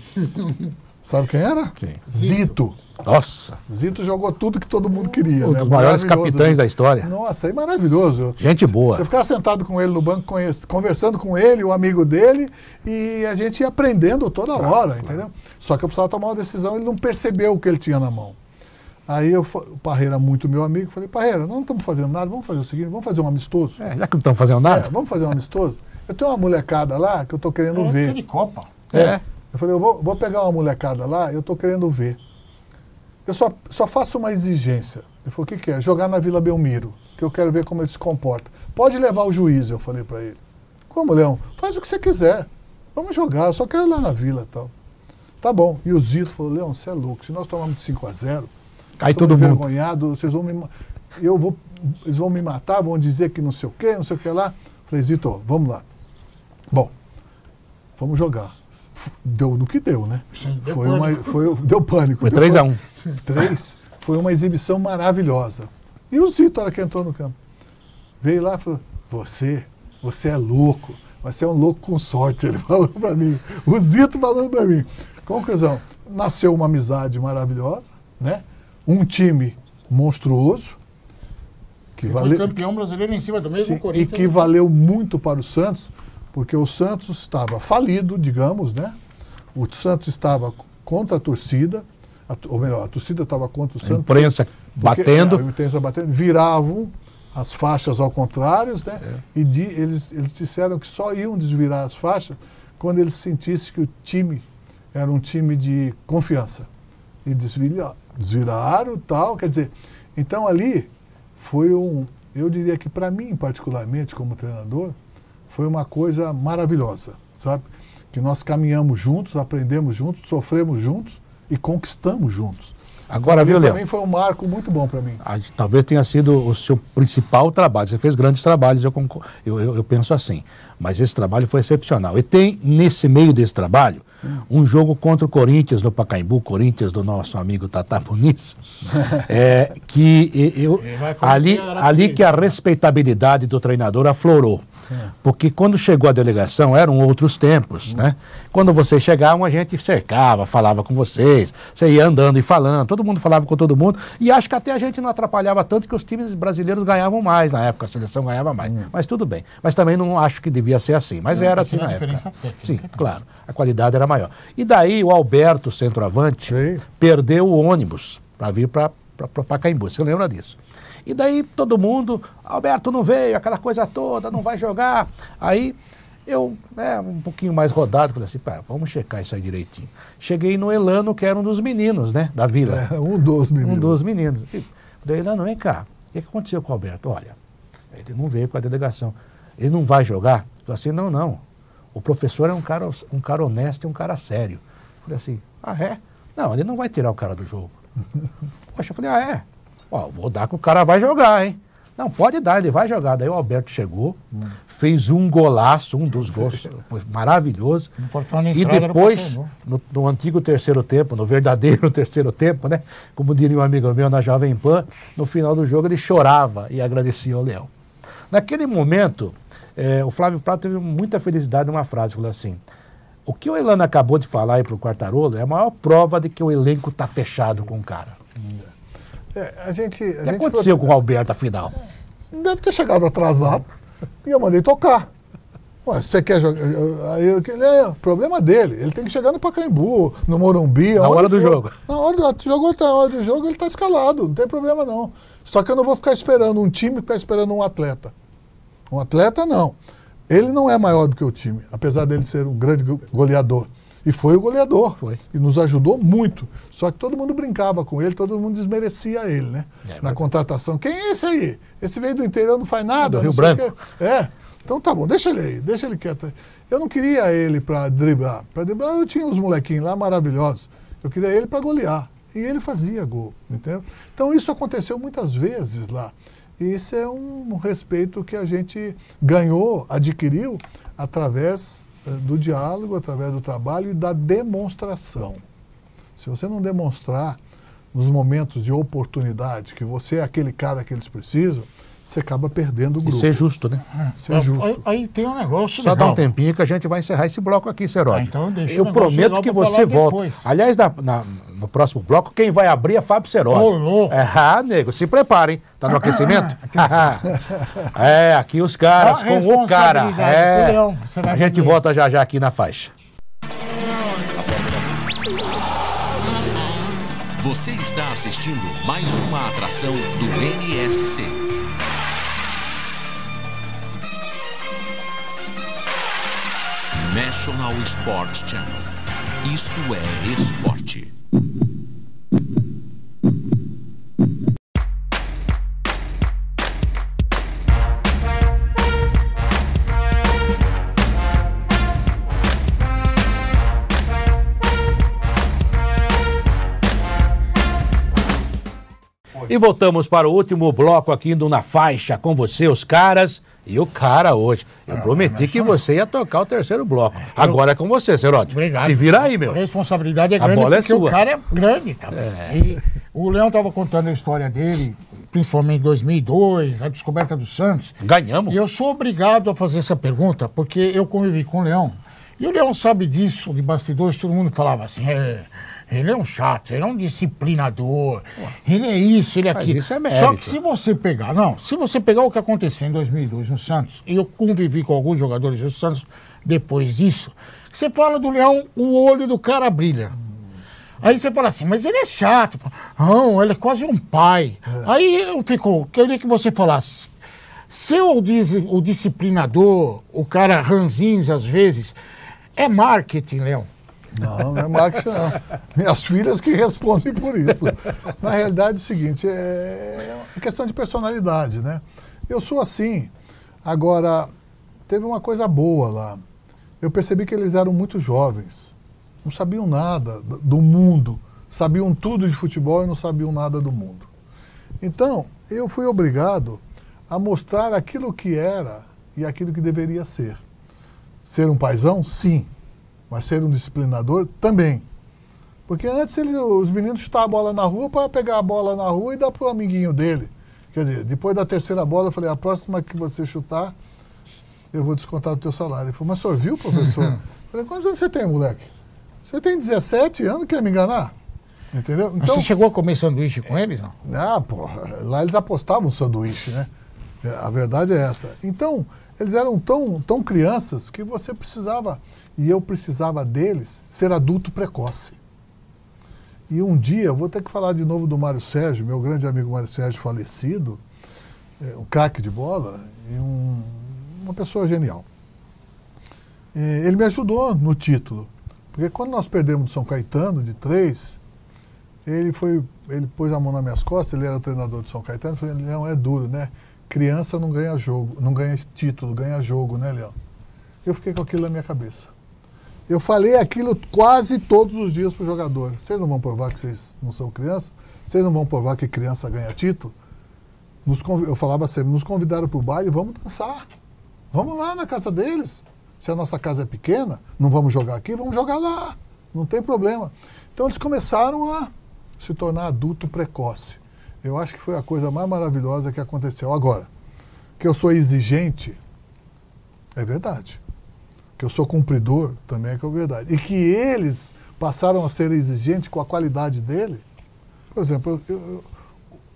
Sabe quem era? Quem? Zito. Nossa. Zito jogou tudo que todo mundo queria. Um né? dos maiores capitães da história. Nossa, é maravilhoso. Gente boa. Eu ficava sentado com ele no banco, conversando com ele, o amigo dele, e a gente ia aprendendo toda hora, entendeu? Só que eu precisava tomar uma decisão, ele não percebeu o que ele tinha na mão. Aí o Parreira, muito meu amigo, falei, Parreira, não estamos fazendo nada, vamos fazer o seguinte, vamos fazer um amistoso. Já que não estão fazendo nada. Vamos fazer um amistoso. Eu tenho uma molecada lá que eu estou querendo ver. De Copa. Eu falei, eu vou pegar uma molecada lá, eu estou querendo ver. Eu só faço uma exigência. Ele falou, o que é? Jogar na Vila Belmiro, que eu quero ver como ele se comporta. Pode levar o juiz, eu falei para ele. Como, Leão? Faz o que você quiser. Vamos jogar, eu só quero ir lá na Vila e tal. Tá bom. E o Zito falou, Leão, você é louco. Se nós tomarmos de 5-0, cai todo mundo. Envergonhado, vocês vão eles vão me matar, vão dizer que não sei o que lá. Falei, Zito, vamos lá. Bom, vamos jogar. Deu no que deu, né? Sim, deu pânico. Foi 3-1. 3. Foi uma exibição maravilhosa. E o Zito, na hora que entrou no campo, veio lá e falou, você é louco, você é um louco com sorte, ele falou para mim. O Zito falando para mim. Conclusão, nasceu uma amizade maravilhosa, né? Um time monstruoso, que Foi campeão brasileiro em cima do mesmo Corinthians. E que valeu muito para o Santos, porque o Santos estava falido, digamos, né? O Santos estava contra a torcida, ou melhor, a torcida estava contra o Santos. A imprensa batendo. A imprensa batendo, viravam as faixas ao contrário, né? E eles disseram que só iam desvirar as faixas quando eles sentissem que o time era um time de confiança. E desviraram e tal, quer dizer, então ali foi eu diria que para mim particularmente como treinador, foi uma coisa maravilhosa, sabe? Que nós caminhamos juntos, aprendemos juntos, sofremos juntos e conquistamos juntos. Agora, viu, Leão? Para mim foi um marco muito bom para mim. Talvez tenha sido o seu principal trabalho. Você fez grandes trabalhos, eu penso assim. Mas esse trabalho foi excepcional. E tem, nesse meio desse trabalho, um jogo contra o Corinthians no Pacaembu, Corinthians do nosso amigo Tata Muniz, ali que a respeitabilidade do treinador aflorou. Porque quando chegou a delegação, eram outros tempos, né? Quando vocês chegavam, a gente cercava, falava com vocês, você ia andando e falando, todo mundo falava com todo mundo, e acho que até a gente não atrapalhava tanto que os times brasileiros ganhavam mais na época, a seleção ganhava mais. Mas tudo bem. Mas também não acho que devia ser assim, mas era assim na época. Sim, claro, a qualidade era maior. E daí o Alberto, centroavante, perdeu o ônibus para vir para Pacaembu, você lembra disso? E daí todo mundo, Alberto não veio, aquela coisa toda, não vai jogar. Aí eu, um pouquinho mais rodado, falei assim, vamos checar isso aí direitinho. Cheguei no Elano, que era um dos meninos, né, da Vila. Um dos meninos. Falei, Elano, vem cá, o que aconteceu com o Alberto? Olha, ele não veio com a delegação. Ele não vai jogar? Falei assim, não. O professor é um cara honesto e um cara sério. Falei assim, é? Não, ele não vai tirar o cara do jogo. Poxa, eu falei, é? Vou dar que o cara vai jogar, hein? Não, pode dar, ele vai jogar. Daí o Alberto chegou, fez um golaço, um dos gols maravilhoso. E depois, no antigo terceiro tempo, no verdadeiro terceiro tempo, né? Como diria um amigo meu na Jovem Pan, no final do jogo ele chorava e agradecia ao Leão. Naquele momento, o Flávio Prado teve muita felicidade numa frase, falou assim, o que o Elano acabou de falar aí para o Quartarolo é a maior prova de que o elenco está fechado com o cara. O que aconteceu com o Alberto, afinal? Deve ter chegado atrasado e eu mandei tocar. Ué, se você quer jogar... problema dele. Ele tem que chegar no Pacaembu, no Morumbi. Na hora do jogo. Na hora do jogo ele está escalado, não tem problema não. Só que eu não vou ficar esperando um time, ficar esperando um atleta. Um atleta, não. Ele não é maior do que o time, apesar dele ser um grande goleador. E foi o goleador. E nos ajudou muito. Só que todo mundo brincava com ele, todo mundo desmerecia ele, né? Na contratação. Quem é esse aí? Esse veio do interior, não faz nada. Do Rio Branco. Então tá bom, deixa ele aí, deixa ele quieto. Eu não queria ele para driblar. Para driblar eu tinha os molequinhos lá maravilhosos. Eu queria ele para golear. E ele fazia gol, entendeu? Então isso aconteceu muitas vezes lá. E isso é um respeito que a gente ganhou, adquiriu, através do diálogo, através do trabalho e da demonstração. Se você não demonstrar nos momentos de oportunidade que você é aquele cara que eles precisam, você acaba perdendo o grupo. E ser justo, né? Ser justo. Aí tem um negócio Só legal. dá um tempinho que a gente vai encerrar esse bloco aqui, Seródio. Então deixa eu o negócio prometo legal que pra você falar volta. depois. Aliás, no próximo bloco, quem vai abrir é Fábio Seródio. Ô, louco. Nego, se preparem. Tá no aquecimento? Aqui os caras com o cara. Responsabilidade com o Leão, você vai A gente ver. volta já já aqui na faixa. Você está assistindo mais uma atração do NSC. National Sports Channel. Isto é esporte. E voltamos para o último bloco aqui do Na Faixa com você, os caras e o cara hoje. Eu prometi que você ia tocar o terceiro bloco. Agora é com você, Seródio. Obrigado. Se vira aí, meu. A responsabilidade é A grande bola é porque sua. o cara é grande também. E o Leão estava contando a história dele, principalmente em 2002, a descoberta do Santos. Ganhamos. E eu sou obrigado a fazer essa pergunta porque eu convivi com o Leão. E o Leão sabe disso, de bastidores, todo mundo falava assim, ele é um chato, ele é um disciplinador, ele é isso, ele é aquilo. isso é mérito. Só que se você pegar o que aconteceu em 2002 no Santos, e eu convivi com alguns jogadores do Santos depois disso, você fala do Leão, o olho do cara brilha. Aí você fala assim, mas ele é chato. Não, ele é quase um pai. Aí eu queria que você falasse, ser o disciplinador, o cara ranzinza às vezes, é marketing, Leão? Não, não é marketing, não. Minhas filhas que respondem por isso. Na realidade, é o seguinte, é questão de personalidade, né? Eu sou assim. Agora, teve uma coisa boa lá. Eu percebi que eles eram muito jovens. Não sabiam nada do mundo. Sabiam tudo de futebol e não sabiam nada do mundo. Então, eu fui obrigado a mostrar aquilo que era e aquilo que deveria ser. Ser um paizão? Sim. Mas ser um disciplinador? Também. Porque antes os meninos chutavam a bola na rua para pegar a bola na rua e dar para o amiguinho dele. Quer dizer, depois da terceira bola eu falei, a próxima que você chutar, eu vou descontar do teu salário. Ele falou, mas o senhor viu, professor? Eu falei, quantos anos você tem, moleque? Você tem 17 anos, quer me enganar? Entendeu? Então, você chegou a comer sanduíche com eles, não? Ah, porra, lá eles apostavam sanduíche, né? A verdade é essa. Então, eles eram tão crianças que você precisava, e eu precisava deles, ser adulto precoce. E um dia, eu vou ter que falar de novo do Mário Sérgio, meu grande amigo Mário Sérgio falecido, um craque de bola e uma pessoa genial. Ele me ajudou no título, porque quando nós perdemos do São Caetano, de 3, ele pôs a mão nas minhas costas, ele era o treinador do São Caetano, e falou, Leão, é duro, né? Criança não ganha jogo, não ganha título, ganha jogo, né, Leão? Eu fiquei com aquilo na minha cabeça. Eu falei aquilo quase todos os dias para o jogador. Vocês não vão provar que vocês não são crianças? Vocês não vão provar que criança ganha título? Eu falava sempre, nos convidaram para o baile, vamos dançar. Vamos lá na casa deles. Se a nossa casa é pequena, não vamos jogar aqui, vamos jogar lá. Não tem problema. Então eles começaram a se tornar adulto precoce. Eu acho que foi a coisa mais maravilhosa que aconteceu. Agora, que eu sou exigente, é verdade. Que eu sou cumpridor, também é verdade. E que eles passaram a ser exigentes com a qualidade dele. Por exemplo,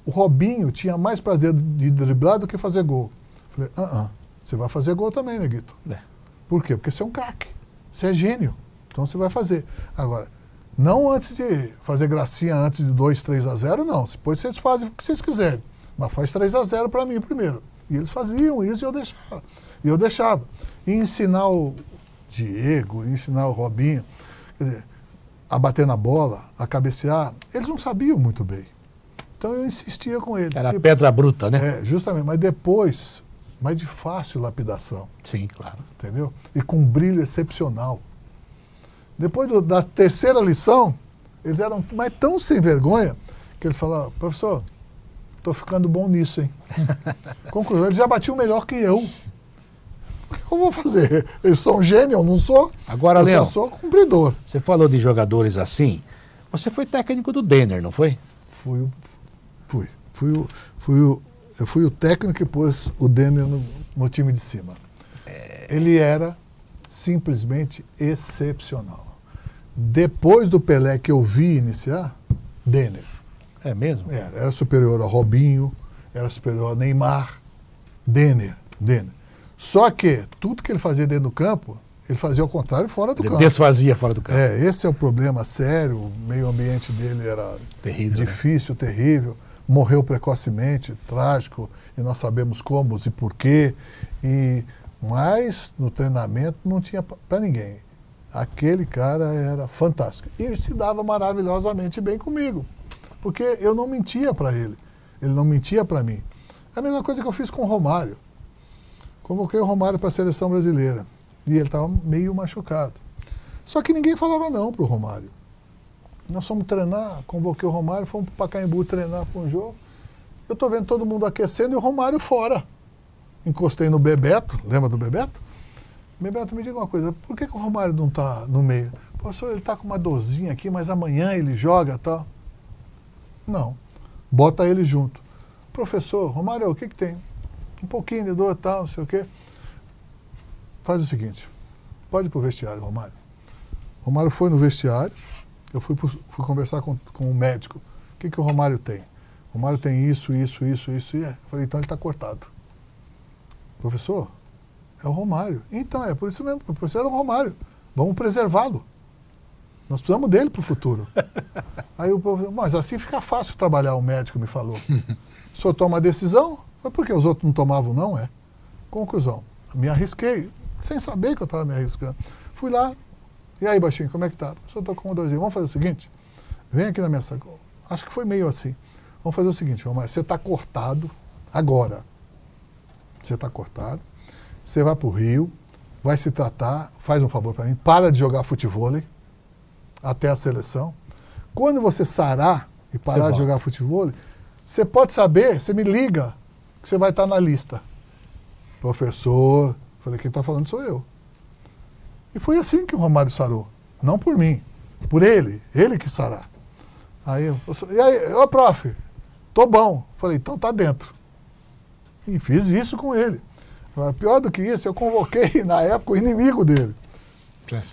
o Robinho tinha mais prazer de driblar do que fazer gol. Falei, você vai fazer gol também, Neguito. Por quê? Porque você é um craque, você é gênio. Então você vai fazer. Agora, não antes de fazer gracinha antes de 2, 3-0, não. Depois vocês fazem o que vocês quiserem. Mas faz 3-0 para mim primeiro. E eles faziam isso e eu deixava. E ensinar o Diego, ensinar o Robinho, quer dizer, a bater na bola, a cabecear, eles não sabiam muito bem. Então eu insistia com eles. Era pedra bruta, né? Justamente. Mas depois, mas de fácil lapidação. Sim, claro. Entendeu? E com um brilho excepcional. Depois da terceira lição, eles eram mais tão sem vergonha que eles falaram, professor, estou ficando bom nisso, hein? Conclusão, eles já batiam melhor que eu. O que eu vou fazer? Eles são gênio, eu não sou. Agora, eu Leão, só sou cumpridor. você falou de jogadores assim. Você foi técnico do Denner, não foi? Eu fui o técnico que pôs o Denner no time de cima. Ele era simplesmente excepcional. Depois do Pelé que eu vi iniciar, Denner. É mesmo? Era superior ao Robinho, era superior ao Neymar. Denner. Só que tudo que ele fazia dentro do campo, ele fazia ao contrário fora do Ele campo. desfazia fora do campo. Esse é o problema sério. O meio ambiente dele era Terrível, difícil, terrível. Morreu precocemente, trágico, e nós sabemos como e por quê. Mas no treinamento não tinha para ninguém. Aquele cara era fantástico. E se dava maravilhosamente bem comigo. Porque eu não mentia para ele. Ele não mentia para mim. É a mesma coisa que eu fiz com o Romário. Convoquei o Romário para a seleção brasileira. E ele estava meio machucado. Só que ninguém falava não para o Romário. Nós fomos treinar, convoquei o Romário, fomos para o Pacaembu treinar para um jogo. Eu estou vendo todo mundo aquecendo e o Romário fora. Encostei no Bebeto, lembra do Bebeto? Bebeto, me diga uma coisa, por que o Romário não está no meio? Professor, ele está com uma dorzinha aqui, mas amanhã ele joga e tal. Não, bota ele junto. Professor, Romário, o que tem? Um pouquinho de dor e tal, não sei o quê. Faz o seguinte, pode ir para o vestiário, Romário. Romário foi no vestiário, eu fui conversar com o médico. O que o Romário tem? O Romário tem isso. E eu falei, então ele está cortado. Professor, é o Romário. Então, é por isso mesmo, o professor era o Romário. Vamos preservá-lo. Nós precisamos dele para o futuro. Aí o professor, mas assim fica fácil trabalhar, o médico me falou. O senhor toma a decisão? Mas por que os outros não tomavam, não? Conclusão, me arrisquei, sem saber que eu estava me arriscando. Fui lá, e aí, baixinho, como é que tá? Eu estou com uma dorzinha. Vamos fazer o seguinte? Vem aqui na minha sala. Acho que foi meio assim. Vamos fazer o seguinte, Romário, você está cortado agora. Você está cortado. Você vai para o Rio, vai se tratar, faz um favor para mim, para de jogar futevôlei até a seleção. Quando você sarar e parar de jogar futevôlei, você pode saber, você me liga, que você vai estar na lista. Professor, falei, quem está falando sou eu. E foi assim que o Romário sarou. Não por mim, por ele que sarar. Aí, e aí, ô prof, tô bom. Falei, então tá dentro. E fiz isso com ele. Pior do que isso, eu convoquei na época o inimigo dele.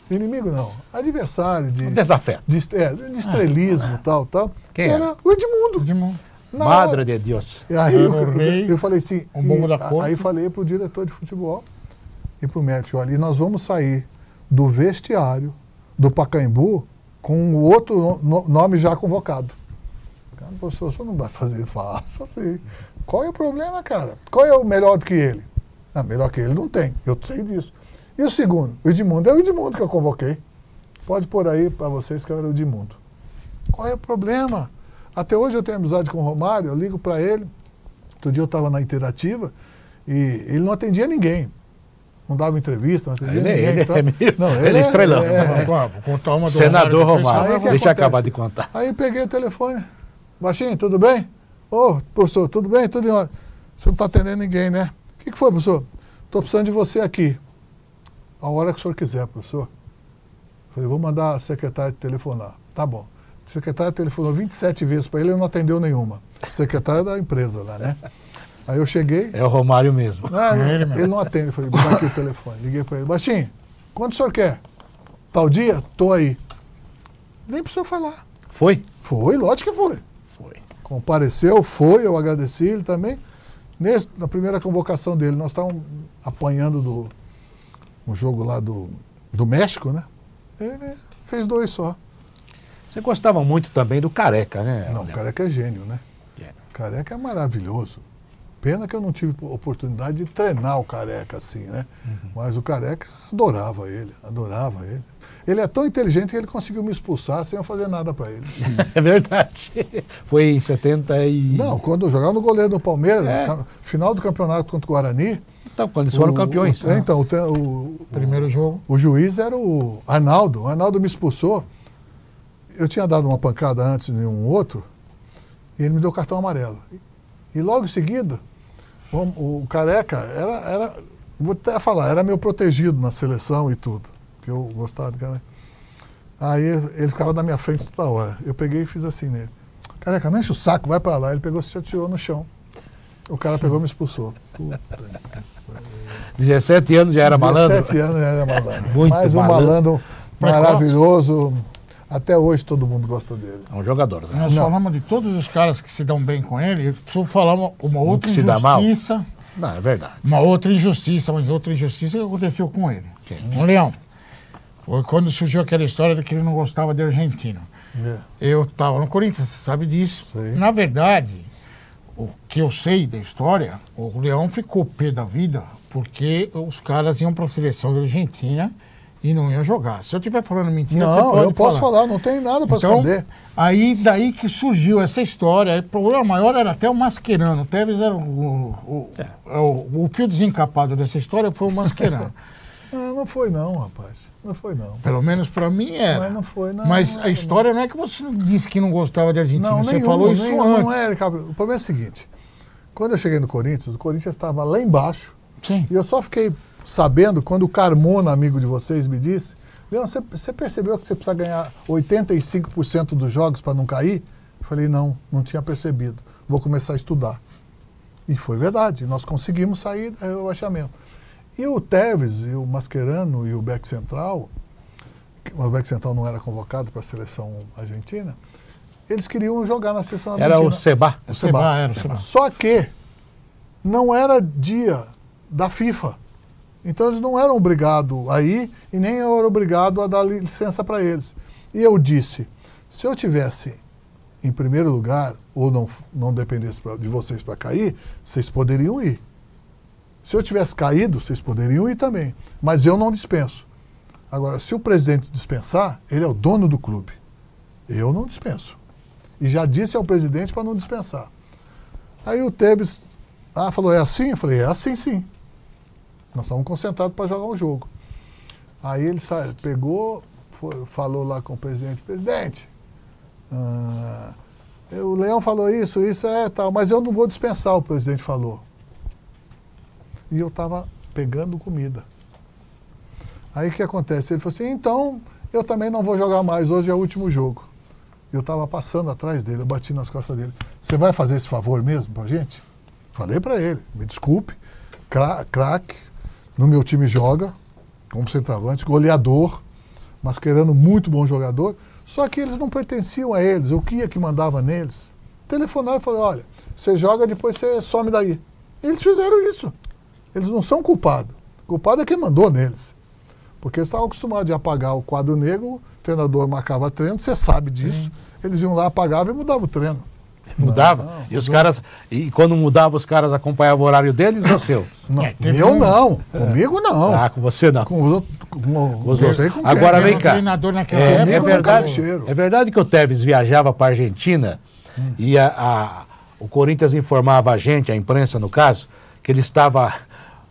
Inimigo não, adversário de desafeto. De estrelismo, tal. Quem que era? O Edmundo. Madre de Deus. E aí eu falei assim, aí falei pro diretor de futebol e pro médico, olha, e nós vamos sair do vestiário do Pacaembu com o outro nome já convocado. Cara, professor, você não vai fazer fácil assim. Qual é o problema, cara? Qual é o melhor do que ele? Ah, melhor que ele não tem, eu sei disso. E o segundo, o Edmundo, é o Edmundo que eu convoquei. Pode pôr aí para vocês que era o Edmundo. Qual é o problema? Até hoje eu tenho amizade com o Romário, eu ligo para ele. Outro dia eu estava na Interativa e ele não atendia ninguém. Não dava entrevista, não atendia ninguém. Ele é estrelão. Senador Romário, deixa eu acabar de contar. Aí peguei o telefone. Baixinho, tudo bem? Ô, professor, tudo bem? Tudo em ordem. Você não está atendendo ninguém, né? O que foi, professor? Estou precisando de você aqui. A hora que o senhor quiser, professor. Falei, vou mandar a secretária telefonar. Tá bom. A secretária telefonou 27 vezes para ele e não atendeu nenhuma. Secretária da empresa lá, né? Aí eu cheguei... É o Romário mesmo. Ele não atende. Eu falei, dá aqui o telefone. Liguei para ele. Baixinho, quando o senhor quer? Tal dia? Tô aí. Nem para o senhor falar. Foi? Foi, lógico que foi. Compareceu, foi, eu agradeci ele também. Na primeira convocação dele, nós estávamos apanhando um jogo lá do México, né? Ele fez 2 só. Você gostava muito também do Careca, né? Não, o Careca é gênio, né? Careca é maravilhoso. Pena que eu não tive oportunidade de treinar o Careca assim, né? Mas o Careca adorava ele. Ele é tão inteligente que ele conseguiu me expulsar sem eu fazer nada para ele. É verdade. Foi em 70 e... Não, quando eu jogava no goleiro do Palmeiras, final do campeonato contra o Guarani, Então, quando eles foram campeões. Então, o Primeiro jogo. O juiz era o Arnaldo. O Arnaldo me expulsou. Eu tinha dado uma pancada antes de um outro e ele me deu cartão amarelo. E logo em seguida, o Careca era vou até falar, era meu protegido na seleção e tudo. Que eu gostava do Careca. Aí ele ficava na minha frente toda hora. Eu peguei e fiz assim nele. Careca, não enche o saco, vai pra lá. Ele pegou, se atirou no chão. O cara pegou e me expulsou. Puta. 17 anos já era malandro? 17 anos já era malandro. Muito Mais um malandro maravilhoso. Até hoje todo mundo gosta dele. É um jogador, né? Nós falamos de todos os caras que se dão bem com ele. Eu preciso falar uma outra que se dá mal? injustiça. Não, é verdade. Uma outra injustiça, mas outra injustiça que aconteceu com ele. O Leão. Foi quando surgiu aquela história de que ele não gostava de argentino. Eu estava no Corinthians, você sabe disso. Sei. Na verdade, o que eu sei da história, o Leão ficou pé da vida porque os caras iam para a seleção da Argentina e não iam jogar. Se eu estiver falando mentira, você Não, pode eu posso falar, não tem nada para Então, esconder. aí daí que surgiu essa história. O problema maior era até o Mascherano. O Tevez era o fio desencapado dessa história foi o Mascherano. Não foi não, rapaz. Não foi não. Pelo menos para mim era. Mas não foi, não. Mas a história não é que você disse que não gostava de Argentina. Não, Você nenhum, falou isso nenhum, antes. Não é, o problema é o seguinte. Quando eu cheguei no Corinthians, o Corinthians estava lá embaixo. Sim. E eu só fiquei sabendo quando o Carmona, amigo de vocês, me disse: Leão, você percebeu que você precisa ganhar 85% dos jogos para não cair? Eu falei, não tinha percebido. Vou começar a estudar. E foi verdade, nós conseguimos sair do rebaixamento. E o Tevez, e o Mascherano e o Beck Central, o Beck Central não era convocado para a seleção argentina, eles queriam jogar na seleção argentina. Era o Seba. O Seba era o Seba. Só que não era dia da FIFA. Então eles não eram obrigados a ir e nem eu era obrigado a dar licença para eles. E eu disse, se eu tivesse em primeiro lugar ou não dependesse de vocês para cair, vocês poderiam ir. Se eu tivesse caído, vocês poderiam ir também. Mas eu não dispenso. Agora, se o presidente dispensar, ele é o dono do clube. Eu não dispenso. E já disse ao presidente para não dispensar. Aí o Tevez falou, é assim? Eu falei, é assim sim. Nós estamos concentrados para jogar um jogo. Aí ele pegou, falou lá com o presidente, presidente, o Leão falou isso tal, mas eu não vou dispensar, o presidente falou. E eu estava pegando comida. Aí o que acontece? Ele falou assim, então eu também não vou jogar mais, hoje é o último jogo. Eu estava passando atrás dele, eu bati nas costas dele. Você vai fazer esse favor mesmo pra gente? Falei para ele, me desculpe, craque, no meu time joga, como centroavante, goleador, Mascherano, muito bom jogador, só que eles não pertenciam a eles, o que é que mandava neles? Telefonaram e falaram, olha, você joga, depois você some daí. E eles fizeram isso. Eles não são culpados. O culpado é quem mandou neles. Porque eles estavam acostumados a apagar o quadro negro, o treinador marcava treino, você sabe disso. Eles iam lá, apagavam e mudavam o treino. Mudava? Não, e os caras, e quando mudava, os caras acompanhavam o horário deles ou o seu? Não, eu não. Comigo não. Ah, com você não. Com você com quem? Agora vem cá. Treinador naquela época, é verdade que o Tevez viajava para a Argentina e o Corinthians informava a gente, a imprensa no caso, que ele estava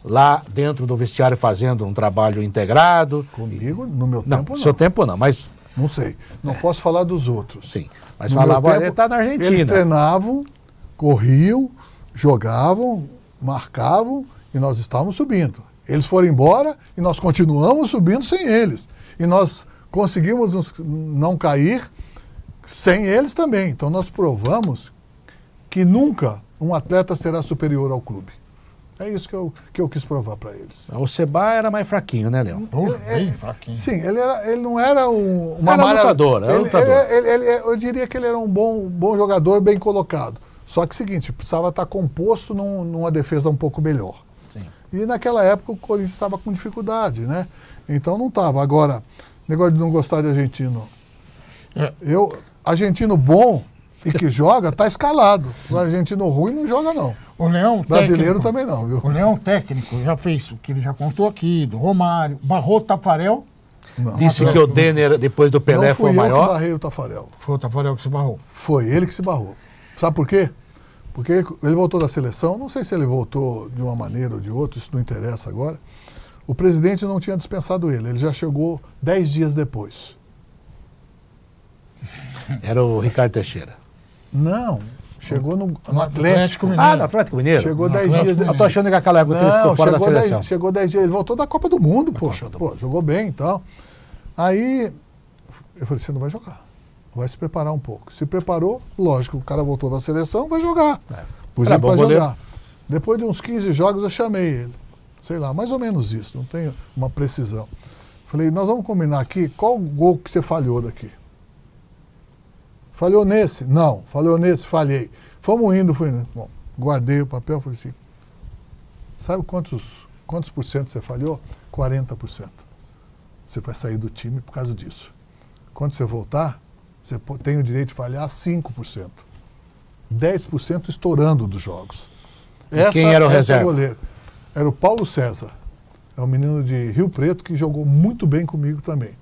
lá dentro do vestiário fazendo um trabalho integrado. Comigo, no meu Não, tempo, no não. seu tempo não, mas... Não sei. Não posso falar dos outros. Sim, mas No falava, meu olha, tempo, ele está na Argentina. Eles treinavam, corriam, jogavam, marcavam e nós estávamos subindo. Eles foram embora e nós continuamos subindo sem eles. E nós conseguimos não cair sem eles também. Então nós provamos que nunca um atleta será superior ao clube. É isso que eu quis provar para eles. O Seba era mais fraquinho, né, Leão? Bem fraquinho. Sim, ele não era uma Era lutador, era lutador. Eu diria que ele era um bom jogador, bem colocado. Só que é o seguinte, precisava estar composto numa defesa um pouco melhor. Sim. E naquela época o Corinthians estava com dificuldade, né? Então não estava. Agora, negócio de não gostar de argentino. Argentino bom e que joga, está escalado. O argentino ruim não joga, não. O Leão Brasileiro técnico, também não, viu? O Leão técnico já fez o que ele já contou aqui, do Romário, barrou o Tafarel. Não. Disse que o Denner, depois do Pelé, Não fui foi o eu que maior. barrei o Tafarel. Foi o Tafarel que se barrou. Foi ele que se barrou. Sabe por quê? Porque ele voltou da seleção, não sei se ele voltou de uma maneira ou de outra, isso não interessa agora. O presidente não tinha dispensado ele já chegou 10 dias depois. Era o Ricardo Teixeira. Não, chegou no Atlético Mineiro. Ah, no Atlético Mineiro? Chegou 10 dias depois. Eu tô achando que aquela época que ele ficou fora da seleção. Chegou 10 dias, ele voltou da Copa do Mundo, poxa, jogou bem e tal. Aí, eu falei, você não vai jogar, vai se preparar um pouco. Se preparou, lógico, o cara voltou da seleção, vai jogar. Pus ele pra jogar. Depois de uns 15 jogos, eu chamei ele. Sei lá, mais ou menos isso, não tenho uma precisão. Falei, nós vamos combinar aqui, qual gol que você falhou daqui? Falhou nesse? Não. Falhou nesse? Falhei. Fomos indo, fui indo. Bom, guardei o papel, falei assim, sabe quantos por cento você falhou? 40%. Você vai sair do time por causa disso. Quando você voltar, você tem o direito de falhar 5%. 10% estourando dos jogos. Quem era o reserva? Goleiro. Era o Paulo César. É um menino de Rio Preto que jogou muito bem comigo também.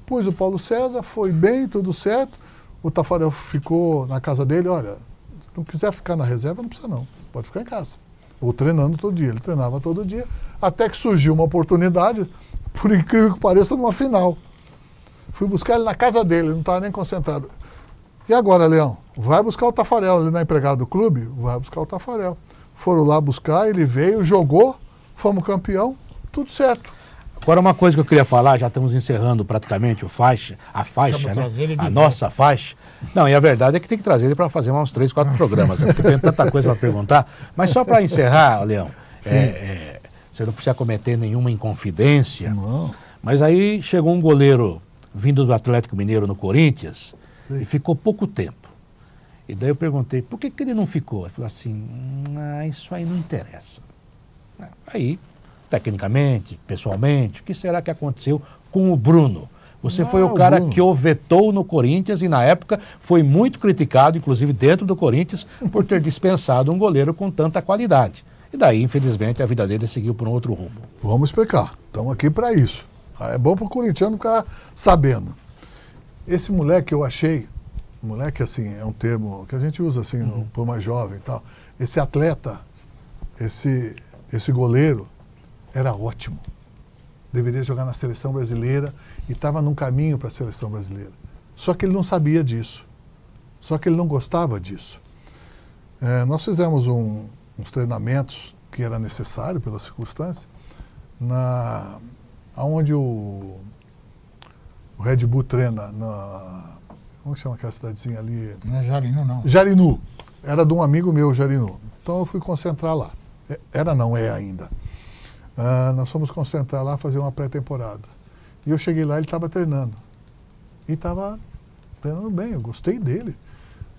Pus o Paulo César, foi bem, tudo certo. O Tafarel ficou na casa dele, olha, se não quiser ficar na reserva, não precisa não. Pode ficar em casa. Ou treinando todo dia. Ele treinava todo dia. Até que surgiu uma oportunidade, por incrível que pareça, numa final. Fui buscar ele na casa dele, ele não estava nem concentrado. E agora, Leão? Vai buscar o Tafarel. Ele não é empregado do clube? Vai buscar o Tafarel. Foram lá buscar, ele veio, jogou, fomos campeão, tudo certo. Agora uma coisa que eu queria falar, já estamos encerrando praticamente a faixa, né? A nossa faixa. Não, e a verdade é que tem que trazer ele para fazer uns 3, 4 programas, né? Porque tem tanta coisa para perguntar. Mas só para encerrar, Leão, você não precisa cometer nenhuma inconfidência, Não. mas aí chegou um goleiro vindo do Atlético Mineiro no Corinthians e ficou pouco tempo. E daí eu perguntei, por que ele não ficou? Ele falou assim, isso aí não interessa. Aí, tecnicamente, pessoalmente, o que será que aconteceu com o Bruno? Você foi o cara que o vetou no Corinthians e na época foi muito criticado, inclusive dentro do Corinthians, por ter dispensado um goleiro com tanta qualidade. E daí, infelizmente, a vida dele seguiu por um outro rumo. Vamos explicar. Estamos aqui para isso. É bom para o corintiano ficar sabendo. Esse moleque eu achei, moleque assim, é um termo que a gente usa assim, por mais jovem e tal. Esse atleta, esse goleiro, era ótimo. Deveria jogar na seleção brasileira e estava num caminho para a seleção brasileira. Só que ele não sabia disso. Só que ele não gostava disso. Nós fizemos uns treinamentos que era necessário pela circunstância, onde o Red Bull treina, como que chama aquela cidadezinha ali? Não é Jarinu, não. Jarinu. Era de um amigo meu, Jarinu. Então eu fui concentrar lá. É ainda. Nós fomos concentrar lá, fazer uma pré-temporada. E eu cheguei lá, ele estava treinando. E estava treinando bem, eu gostei dele.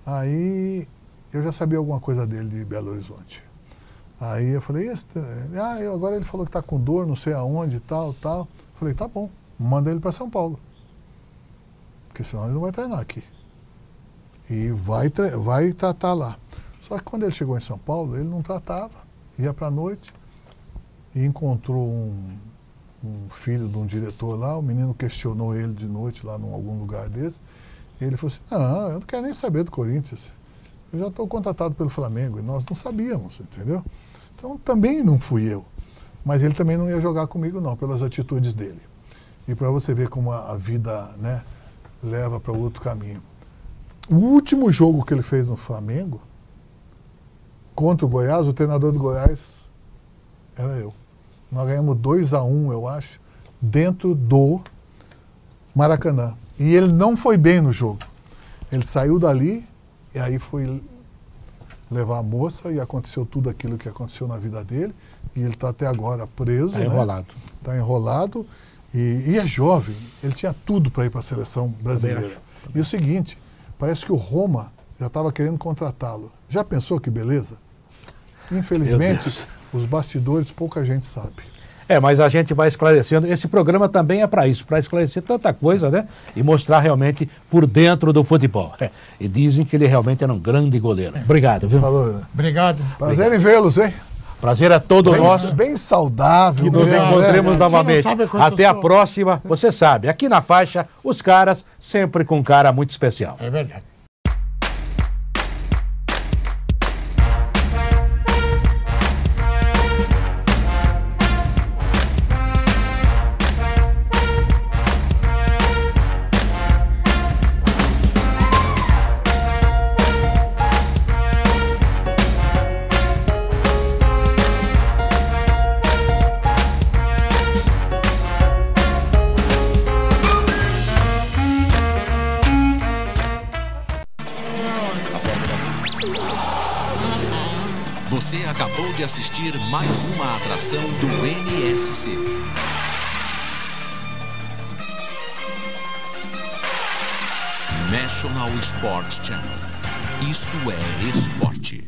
Aí eu já sabia alguma coisa dele de Belo Horizonte. Aí eu falei, agora ele falou que está com dor, não sei aonde, tal. Falei, tá bom, manda ele para São Paulo. Porque senão ele não vai treinar aqui. E vai tratar lá. Só que quando ele chegou em São Paulo, ele não tratava. Ia para a noite e encontrou um filho de um diretor lá, o menino questionou ele de noite lá em algum lugar desse. E ele falou assim, não, eu não quero nem saber do Corinthians. Eu já estou contratado pelo Flamengo e nós não sabíamos, entendeu? Então também não fui eu. Mas ele também não ia jogar comigo não, pelas atitudes dele. E para você ver como a vida, né, leva para outro caminho. O último jogo que ele fez no Flamengo, contra o Goiás, o treinador do Goiás era eu. Nós ganhamos 2-1, eu acho, dentro do Maracanã. E ele não foi bem no jogo. Ele saiu dali e aí foi levar a moça e aconteceu tudo aquilo que aconteceu na vida dele. E ele está até agora preso. Está enrolado. Está enrolado. E é jovem. Ele tinha tudo para ir para a seleção brasileira. E o seguinte, parece que o Roma já estava querendo contratá-lo. Já pensou que beleza? Infelizmente, os bastidores pouca gente sabe. Mas a gente vai esclarecendo. Esse programa também é para isso, para esclarecer tanta coisa, né? E mostrar realmente por dentro do futebol. E dizem que ele realmente era um grande goleiro. Obrigado, viu? Falou. Obrigado. Prazer em vê-los, hein? Prazer é todo nosso. Bem saudável. Que nos encontremos novamente. Até a próxima. Você sabe, aqui na faixa, os caras sempre com um cara muito especial. É verdade. Você acabou de assistir mais uma atração do NSC. National Sports Channel. Isto é esporte.